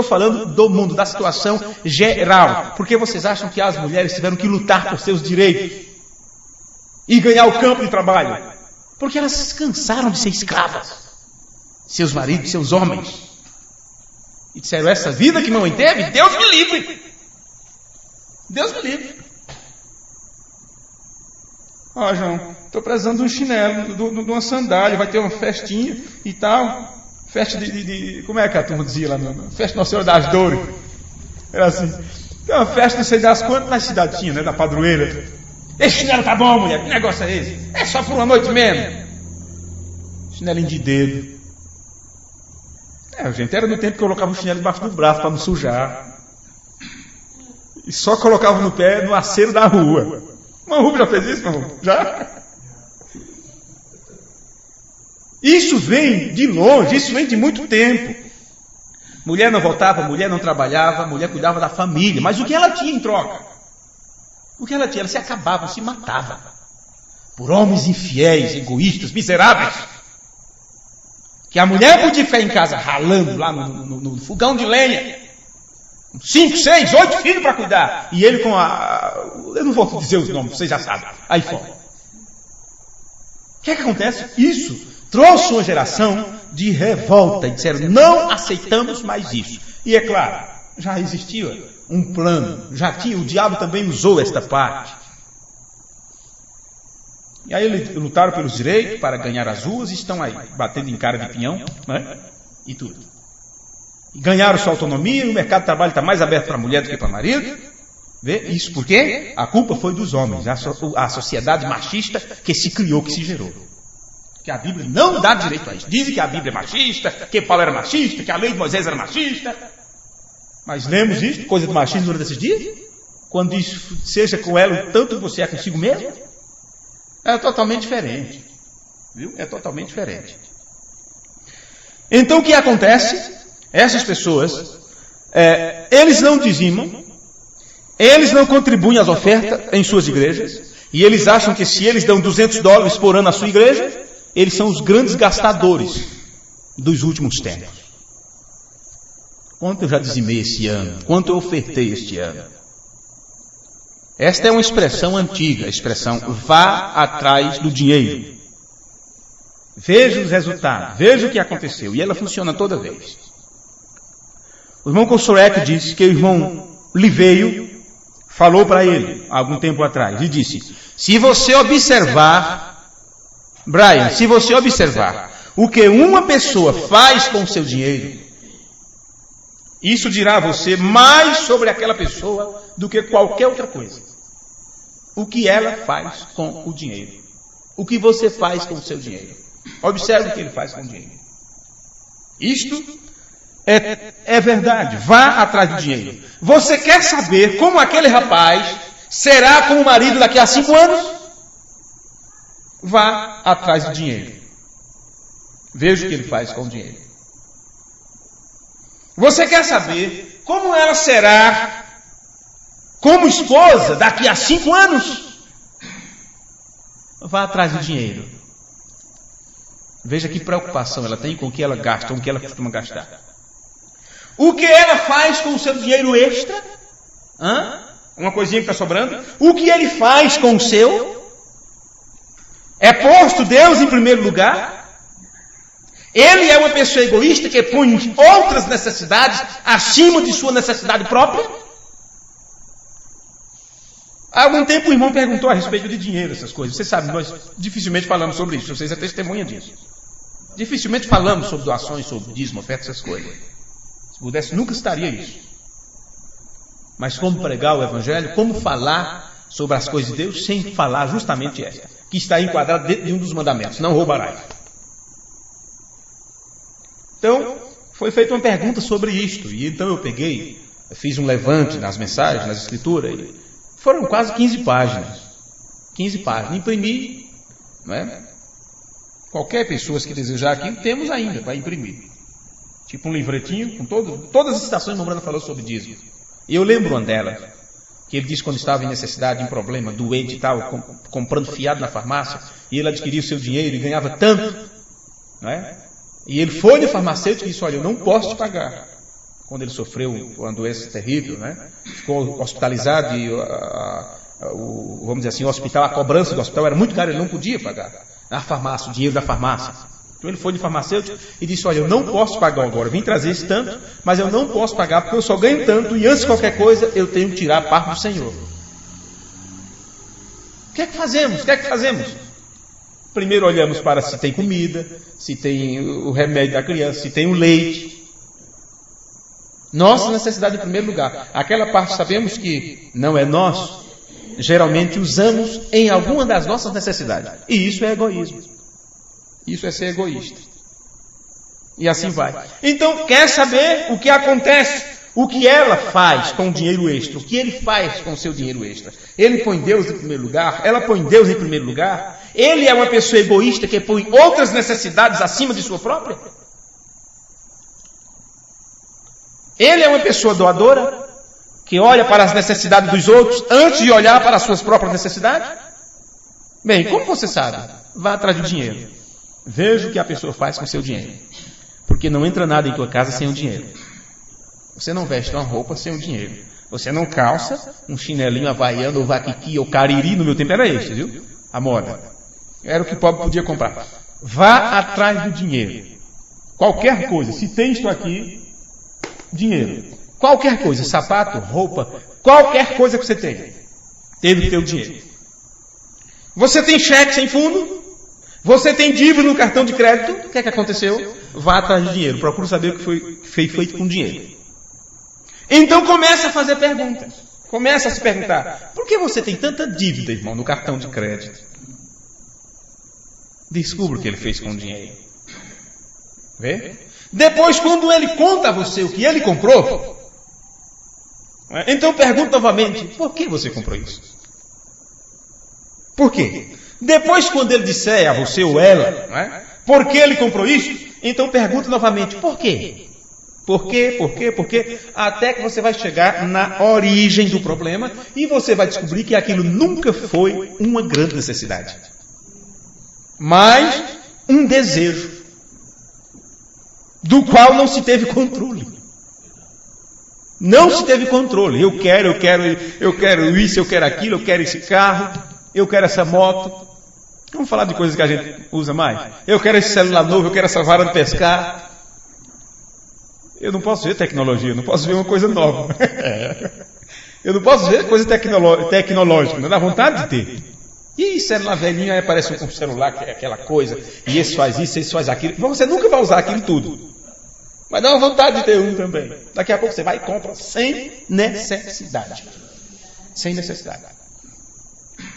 falando do mundo, da situação geral. Por que vocês acham que as mulheres tiveram que lutar por seus direitos e ganhar o campo de trabalho? Porque elas se cansaram de ser escravas. Seus maridos, seus homens. E disseram, essa vida que mamãe teve, Deus me livre. Deus me livre. Ó, João, estou precisando de um chinelo, de uma sandália, vai ter uma festinha e tal. Festa de como é que a turma dizia lá? Festa Nossa Senhora das Dores. Era assim. Tem uma festa, não sei das quantas, na cidade tinha, né? Da padroeira. Esse chinelo tá bom, mulher, que negócio é esse? É só por uma noite mesmo. Chinelinho de dedo. Gente, era no tempo que eu colocava o chinelo debaixo do braço para não sujar. E só colocava no pé no aceiro da rua. Manrubo já fez isso, Manrubo? Já? Isso vem de longe, isso vem de muito tempo. Mulher não voltava, mulher não trabalhava, mulher cuidava da família. Mas o que ela tinha em troca? O que ela tinha? Ela se acabava, se matava. Por homens infiéis, egoístas, miseráveis. Que a mulher podia ficar em casa ralando lá no fogão de lenha. 5, 6, 8 filhos para cuidar. E ele com a... Eu não vou dizer os nomes, vocês já sabem. Aí fora. O que é que acontece? Isso trouxe uma geração de revolta. E disseram, não aceitamos mais isso. E é claro, já existia um plano. Já tinha, o diabo também usou esta parte. E aí eles lutaram pelos direitos para ganhar as ruas e estão aí, batendo em cara de pinhão, né? E tudo. E ganharam sua autonomia, o mercado de trabalho está mais aberto para a mulher do que para o marido. Vê? Isso por quê? A culpa foi dos homens, a sociedade machista que se criou, que se gerou. Que a Bíblia não dá direito a isso. Dizem que a Bíblia é machista, que Paulo era machista, que a lei de Moisés era machista. Mas lemos isso, coisa do machismo durante esses dias? Quando diz, seja com ela o tanto que você é consigo mesmo? É totalmente diferente. Viu? É totalmente diferente. Então o que acontece? Essas pessoas, eles não dizimam, eles não contribuem às ofertas em suas igrejas, e eles acham que se eles dão $200 por ano à sua igreja, eles são os grandes gastadores dos últimos tempos. Quanto eu já dizimei este ano? Quanto eu ofertei este ano? Esta é uma expressão antiga, a expressão vá atrás do dinheiro. Veja os resultados, veja o que aconteceu. E ela funciona toda vez. O irmão Kosorek disse que o irmão Liveio falou para ele, há algum tempo atrás, e disse, se você observar, Brian, se você observar o que uma pessoa faz com o seu dinheiro, Isso dirá a você mais sobre aquela pessoa do que qualquer outra coisa. O que ela faz com o dinheiro. O que você faz com o seu dinheiro. Observe o que ele faz com o dinheiro. Isto é verdade. Vá atrás do dinheiro. Você quer saber como aquele rapaz será como marido daqui a 5 anos? Vá atrás do dinheiro. Veja o que ele faz com o dinheiro. Você quer saber como ela será como esposa daqui a 5 anos? Vá atrás do dinheiro. Veja que preocupação ela tem com o que ela gasta, com o que ela costuma gastar. O que ela faz com o seu dinheiro extra? Uma coisinha que está sobrando. O que ele faz com o seu? É posto Deus em primeiro lugar? Ele é uma pessoa egoísta que põe outras necessidades acima de sua necessidade própria? Há algum tempo o irmão perguntou a respeito de dinheiro, essas coisas. Você sabe, nós dificilmente falamos sobre isso. Vocês é testemunha disso. Dificilmente falamos sobre doações, sobre dízimo, oferta, essas coisas. Se pudesse, nunca estaria isso. Mas como pregar o Evangelho, como falar sobre as coisas de Deus sem falar justamente esta, que está enquadrada dentro de um dos mandamentos, não roubarás. Então, foi feita uma pergunta sobre isto, e então eu fiz um levante nas mensagens, nas escrituras, e foram quase 15 páginas. 15 páginas. Imprimi, não é? Qualquer pessoa que desejar aqui, temos ainda para imprimir. Tipo um livretinho com todas as citações que o Mombrana falou sobre dízimo. E eu lembro uma delas, que ele disse quando estava em necessidade, em problema, doente e tal, comprando fiado na farmácia, e ele adquiria o seu dinheiro e ganhava tanto, não é? E ele foi no farmacêutico e disse, olha, eu não posso te pagar. Quando ele sofreu uma doença terrível, né? Ficou hospitalizado e, vamos dizer assim, o hospital, a cobrança do hospital era muito cara, ele não podia pagar. Na farmácia, o dinheiro da farmácia. Então ele foi no farmacêutico e disse, olha, eu não posso pagar agora, eu vim trazer esse tanto, mas eu não posso pagar porque eu só ganho tanto e antes de qualquer coisa eu tenho que tirar a parte do Senhor. O que é que fazemos? Primeiro olhamos para se tem comida, se tem o remédio da criança, se tem o leite. Nossa necessidade em primeiro lugar. Aquela parte sabemos que não é nosso, geralmente usamos em alguma das nossas necessidades. E isso é egoísmo. Isso é ser egoísta. E assim vai. Então, quer saber o que acontece? O que ela faz com o dinheiro extra? O que ele faz com o seu dinheiro extra? Ele põe Deus em primeiro lugar? Ela põe Deus em primeiro lugar? Ele é uma pessoa egoísta que põe outras necessidades acima de sua própria? Ele é uma pessoa doadora? Que olha para as necessidades dos outros antes de olhar para as suas próprias necessidades? Bem, como você sabe? Vá atrás do dinheiro. Veja o que a pessoa faz com o seu dinheiro. Porque não entra nada em tua casa sem o dinheiro. Você não veste uma roupa sem o dinheiro. Você não calça um chinelinho havaiano ou vaquiqui ou cariri, no meu tempo era este, viu? A moda. Era o que o pobre podia comprar. Vá atrás do dinheiro. Qualquer coisa. Se tem isto aqui, dinheiro. Qualquer coisa. Sapato, roupa, qualquer coisa que você tenha. Teve que ter o dinheiro. Você tem cheque sem fundo? Você tem dívida no cartão de crédito? O que é que aconteceu? Vá atrás do dinheiro. Procure saber o que foi feito com o dinheiro. Então começa a fazer perguntas. Começa a se perguntar, por que você tem tanta dívida, irmão, no cartão de crédito? Descubra o que ele fez com o dinheiro. Vê? Depois, quando ele conta a você o que ele comprou, então pergunta novamente, por que você comprou isso? Por quê? Depois, quando ele disser a você ou ela, por que ele comprou isso? Então pergunta novamente, por quê? Por quê? Até que você vai chegar na origem do problema e você vai descobrir que aquilo nunca foi uma grande necessidade. Mas um desejo do qual não se teve controle. Não se teve controle. Eu quero isso, eu quero aquilo, eu quero esse carro, eu quero essa moto. Vamos falar de coisas que a gente usa mais. Eu quero esse celular novo, eu quero essa vara de pescar. Eu não posso ver tecnologia, eu não posso ver uma coisa nova. Eu não posso ver coisa tecnológica, não dá vontade de ter. E celular velhinho, aí aparece um celular que é aquela coisa, e esse faz isso, esse faz aquilo. Você nunca vai usar aquilo tudo. Mas dá uma vontade de ter um também. Daqui a pouco você vai e compra sem necessidade. Sem necessidade.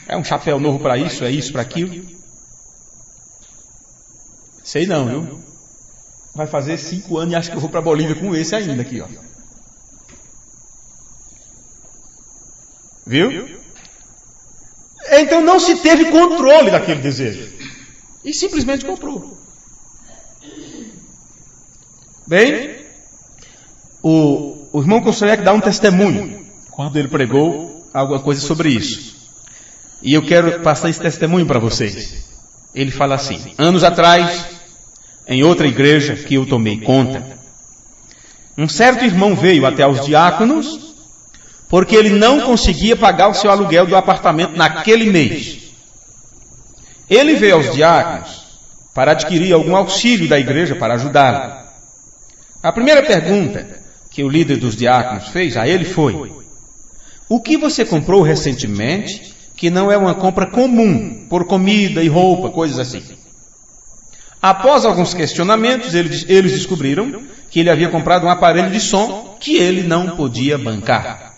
É um chapéu novo para isso, é isso para aquilo. Sei não, viu? Vai fazer 5 anos e acho que eu vou para a Bolívia com esse ainda aqui, ó. Viu? Então não se teve controle daquele desejo. E simplesmente comprou. Bem, o irmão Conselheiro dá um testemunho quando ele pregou alguma coisa sobre isso. E eu quero passar esse testemunho para vocês. Ele fala assim: anos atrás, em outra igreja que eu tomei conta, um certo irmão veio até aos diáconos porque ele não conseguia pagar o seu aluguel do apartamento naquele mês. Ele veio aos diáconos para adquirir algum auxílio da igreja para ajudá-lo. A primeira pergunta que o líder dos diáconos fez a ele foi: o que você comprou recentemente que não é uma compra comum, por comida e roupa, coisas assim? Após alguns questionamentos, eles descobriram que ele havia comprado um aparelho de som que ele não podia bancar.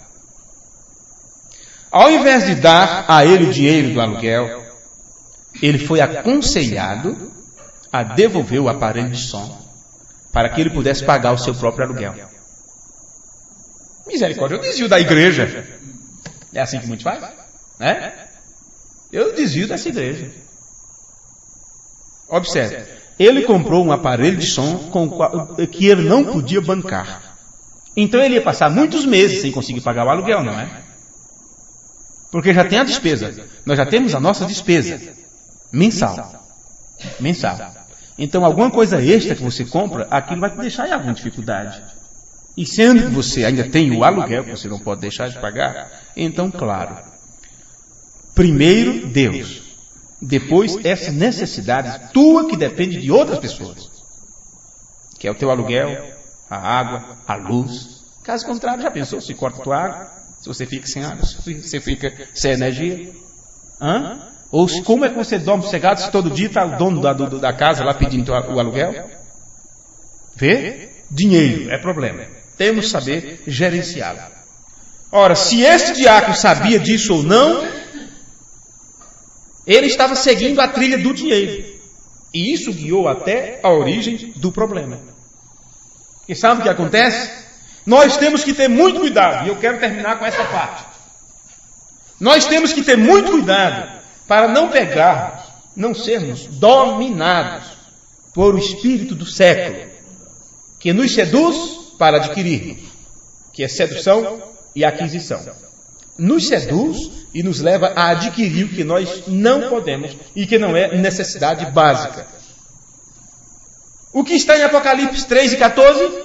Ao invés de dar a ele o dinheiro do aluguel, ele foi aconselhado a devolver o aparelho de som para que ele pudesse pagar o seu próprio aluguel. Misericórdia, eu desvio da igreja. É assim que muitos fazem? Né? Eu desvio dessa igreja. Observe, ele comprou um aparelho de som que ele não podia bancar. Então ele ia passar muitos meses sem conseguir pagar o aluguel, não é? Porque já tem a despesa. Nós já temos a nossa despesa mensal. Então alguma coisa extra que você compra, aquilo vai te deixar em alguma dificuldade. E sendo que você ainda tem o aluguel que você não pode deixar de pagar, então claro, primeiro Deus, depois essa necessidade tua que depende de outras pessoas, que é o teu aluguel, a água, a luz. Caso contrário, já pensou, se corta a tua água, se você fica sem água, se você fica sem energia? Ou como é que você dorme sossegado se todo dia está o dono da casa lá pedindo o aluguel? Vê? Dinheiro é problema. Temos que saber gerenciá-lo. Ora, se esse diácono sabia disso ou não, ele estava seguindo a trilha do dinheiro. E isso guiou até a origem do problema. E sabe o que acontece? Nós temos que ter muito cuidado. E eu quero terminar com essa parte. Nós temos que ter muito cuidado para não pegarmos, não sermos dominados por o espírito do século, que nos seduz para adquirirmos, que é sedução e aquisição. Nos seduz e nos leva a adquirir o que nós não podemos e que não é necessidade básica. O que está em Apocalipse 3 e 14?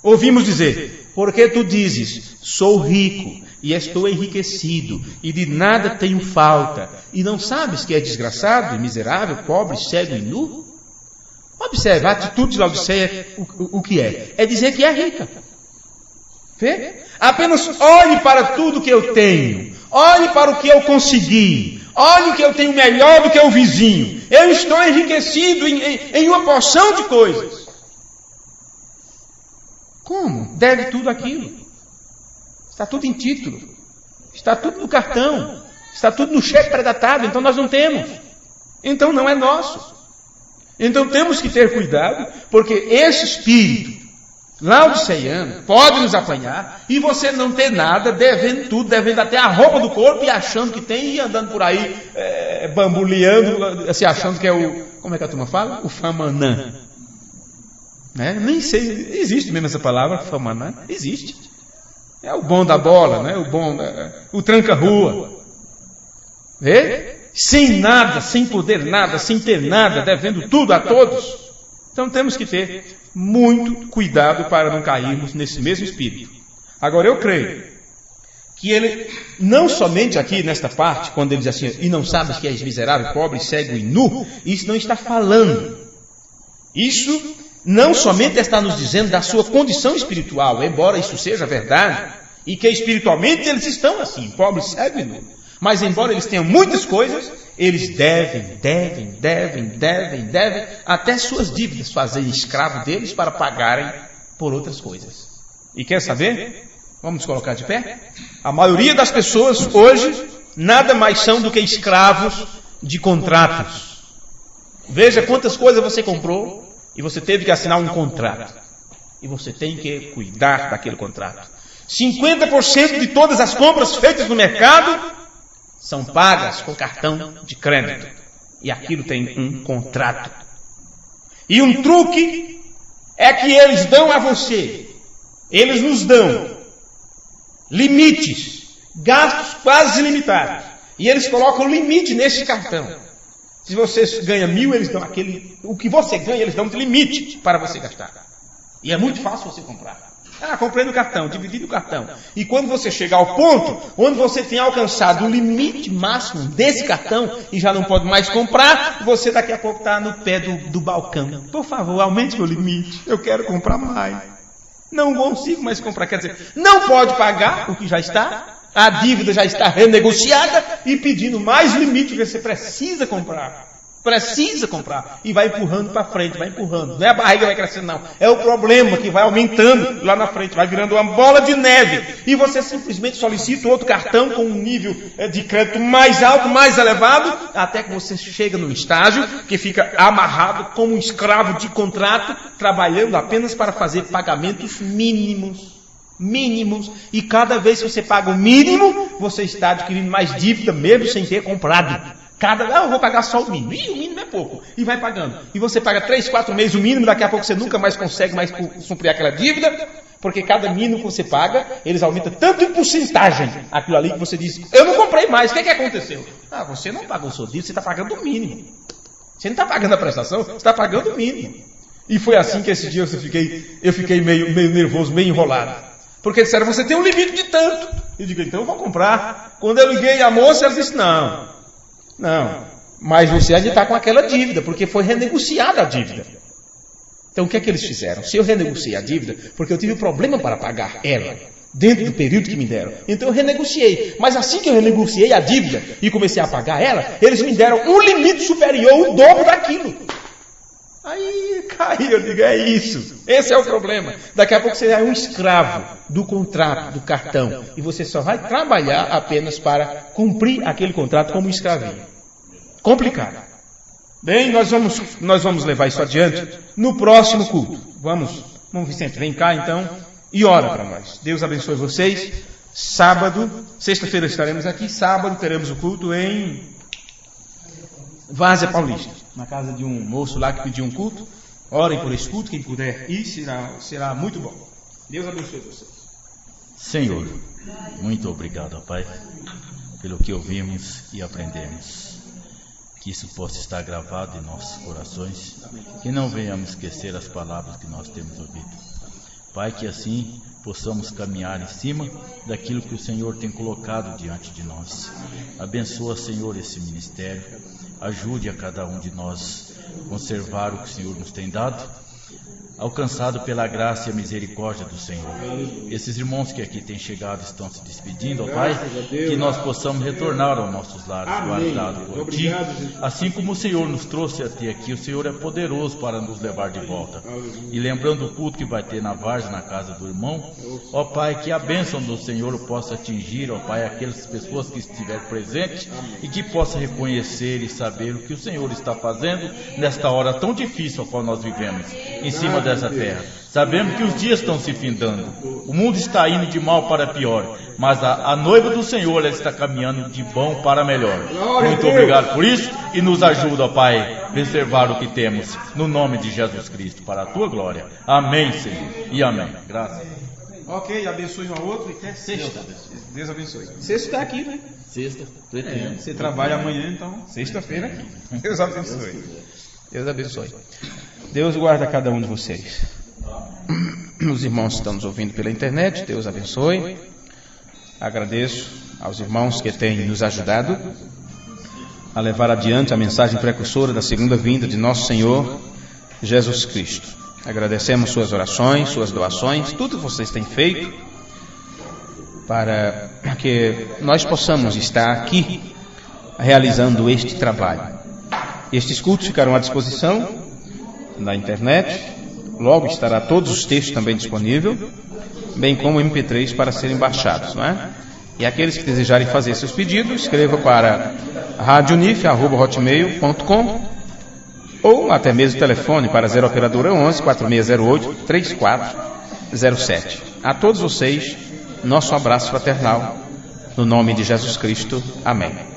Ouvimos dizer: porque tu dizes, sou rico e estou enriquecido e de nada tenho falta, e não sabes que é desgraçado e miserável, pobre, cego e nu? Observe, a atitude de Laodiceia, o que é? É dizer que é rica. Vê? Apenas olhe para tudo que eu tenho, olhe para o que eu consegui, olhe o que eu tenho melhor do que o vizinho. Eu estou enriquecido em uma porção de coisas. Como? Deve tudo aquilo. Está tudo em título. Está tudo no cartão. Está tudo no cheque pré-datado. Então nós não temos. Então não é nosso. Então temos que ter cuidado, porque esse espírito laodiceiano pode nos apanhar e você não ter nada, devendo tudo, devendo até a roupa do corpo e achando que tem, e andando por aí bamboleando, se achando que é o... Como é que a turma fala? O famanã. Nem sei, existe mesmo essa palavra, famanã? Existe. É o bom da bola, né? O tranca-rua. Vê? Sem nada, sem poder nada, sem ter nada, devendo tudo a todos. Então temos que ter muito cuidado para não cairmos nesse mesmo espírito. Agora eu creio que ele, não somente aqui nesta parte, quando ele diz assim, e não sabes que és miserável, pobre, cego e nu, isso não está falando. Isso não somente está nos dizendo da sua condição espiritual, embora isso seja verdade, e que espiritualmente eles estão assim, pobres, cego e nu. Mas embora eles tenham muitas coisas, eles devem, até suas dívidas fazerem escravo deles para pagarem por outras coisas. E quer saber? Vamos colocar de pé? A maioria das pessoas hoje nada mais são do que escravos de contratos. Veja quantas coisas você comprou e você teve que assinar um contrato. E você tem que cuidar daquele contrato. 50% de todas as compras feitas no mercado são pagas com cartão de crédito. E aquilo tem um contrato. E um truque é que eles dão a você. Eles nos dão limites, gastos quase ilimitados. E eles colocam limite nesse cartão. Se você ganha 1.000, eles dão aquele... O que você ganha, eles dão de limite para você gastar. E é muito fácil você comprar. Comprei no cartão, dividi no cartão. E quando você chegar ao ponto onde você tem alcançado o limite máximo desse cartão e já não pode mais comprar, você daqui a pouco está no pé do balcão. Por favor, aumente meu limite. Eu quero comprar mais. Não consigo mais comprar. Quer dizer, não pode pagar o que já está. A dívida já está renegociada e pedindo mais limite que você precisa comprar. Precisa comprar. E vai empurrando para frente, vai empurrando. Não é a barriga que vai crescendo, não. É o problema que vai aumentando lá na frente. Vai virando uma bola de neve. E você simplesmente solicita outro cartão com um nível de crédito mais alto, mais elevado, até que você chega num estágio que fica amarrado como um escravo de contrato, trabalhando apenas para fazer pagamentos mínimos. E cada vez que você paga o mínimo, você está adquirindo mais dívida, mesmo sem ter comprado. Eu vou pagar só o mínimo. E o mínimo é pouco. E vai pagando. E você paga 3, 4 meses o mínimo, daqui a pouco você nunca mais consegue mais cumprir aquela dívida, porque cada mínimo que você paga, eles aumentam tanto em porcentagem aquilo ali que você diz, eu não comprei mais, o que aconteceu? Você não pagou o seu dívida, você está pagando o mínimo. Você não está pagando a prestação, você está pagando o mínimo. E foi assim que esse dia eu fiquei meio nervoso, meio enrolado. Porque disseram, você tem um limite de tanto. Eu digo, então eu vou comprar. Quando eu liguei a moça, ela disse, não, mas você ainda está com aquela dívida, porque foi renegociada a dívida. Então o que é que eles fizeram? Se eu renegociei a dívida, porque eu tive um problema para pagar ela, dentro do período que me deram, então eu renegociei. Mas assim que eu renegociei a dívida e comecei a pagar ela, eles me deram um limite superior, o dobro daquilo. Aí caiu, eu digo, é isso. Esse é o problema. Daqui a pouco você é um escravo do contrato, do cartão. E você só vai trabalhar apenas para cumprir aquele contrato como um escravinho. Complicado. Bem, nós vamos levar isso adiante no próximo culto. Vamos, Vicente, vem cá então e ora para nós. Deus abençoe vocês. Sábado, sexta-feira estaremos aqui. Sábado teremos o culto em Várzea Paulista, na casa de um moço lá que pediu um culto. Orem por esse culto, quem puder ir, será muito bom. Deus abençoe vocês. Senhor, muito obrigado, Pai, pelo que ouvimos e aprendemos. Que isso possa estar gravado em nossos corações, que não venhamos esquecer as palavras que nós temos ouvido. Pai, que assim possamos caminhar em cima daquilo que o Senhor tem colocado diante de nós. Abençoa, Senhor, esse ministério. Ajude a cada um de nós conservar o que o Senhor nos tem dado, alcançado pela graça e a misericórdia do Senhor. Esses irmãos que aqui têm chegado estão se despedindo, ó Pai, que nós possamos retornar aos nossos lares, guardados por Ti. Assim como o Senhor nos trouxe até aqui, o Senhor é poderoso para nos levar de volta. E lembrando o culto que vai ter na Várzea, na casa do irmão, ó Pai, que a bênção do Senhor possa atingir, ó Pai, aquelas pessoas que estiverem presentes e que possa reconhecer e saber o que o Senhor está fazendo nesta hora tão difícil a qual nós vivemos, em cima dessa terra. Sabemos que os dias estão se findando, o mundo está indo de mal para pior, mas a noiva do Senhor, ela está caminhando de bom para melhor. Muito obrigado por isso e nos ajuda, ó Pai, a preservar o que temos, no nome de Jesus Cristo, para a Tua glória. Amém, Senhor, e amém. Graças. Ok, abençoe um ao outro e até sexta. Deus abençoe. Sexta está aqui, né? Sexta, você trabalha amanhã, então sexta-feira aqui. Deus abençoe. Deus abençoe. Deus guarda cada um de vocês. Os irmãos que estão nos ouvindo pela internet, Deus abençoe. Agradeço aos irmãos que têm nos ajudado a levar adiante a mensagem precursora da segunda vinda de nosso Senhor Jesus Cristo. Agradecemos suas orações, suas doações, tudo que vocês têm feito para que nós possamos estar aqui realizando este trabalho. Estes cultos ficarão à disposição na internet, logo estará todos os textos também disponíveis, bem como MP3 para serem baixados, não é? E aqueles que desejarem fazer seus pedidos, escreva para radionif@hotmail.com ou até mesmo telefone para 0 operadora 11 4608 3407. A todos vocês, nosso abraço fraternal, no nome de Jesus Cristo. Amém.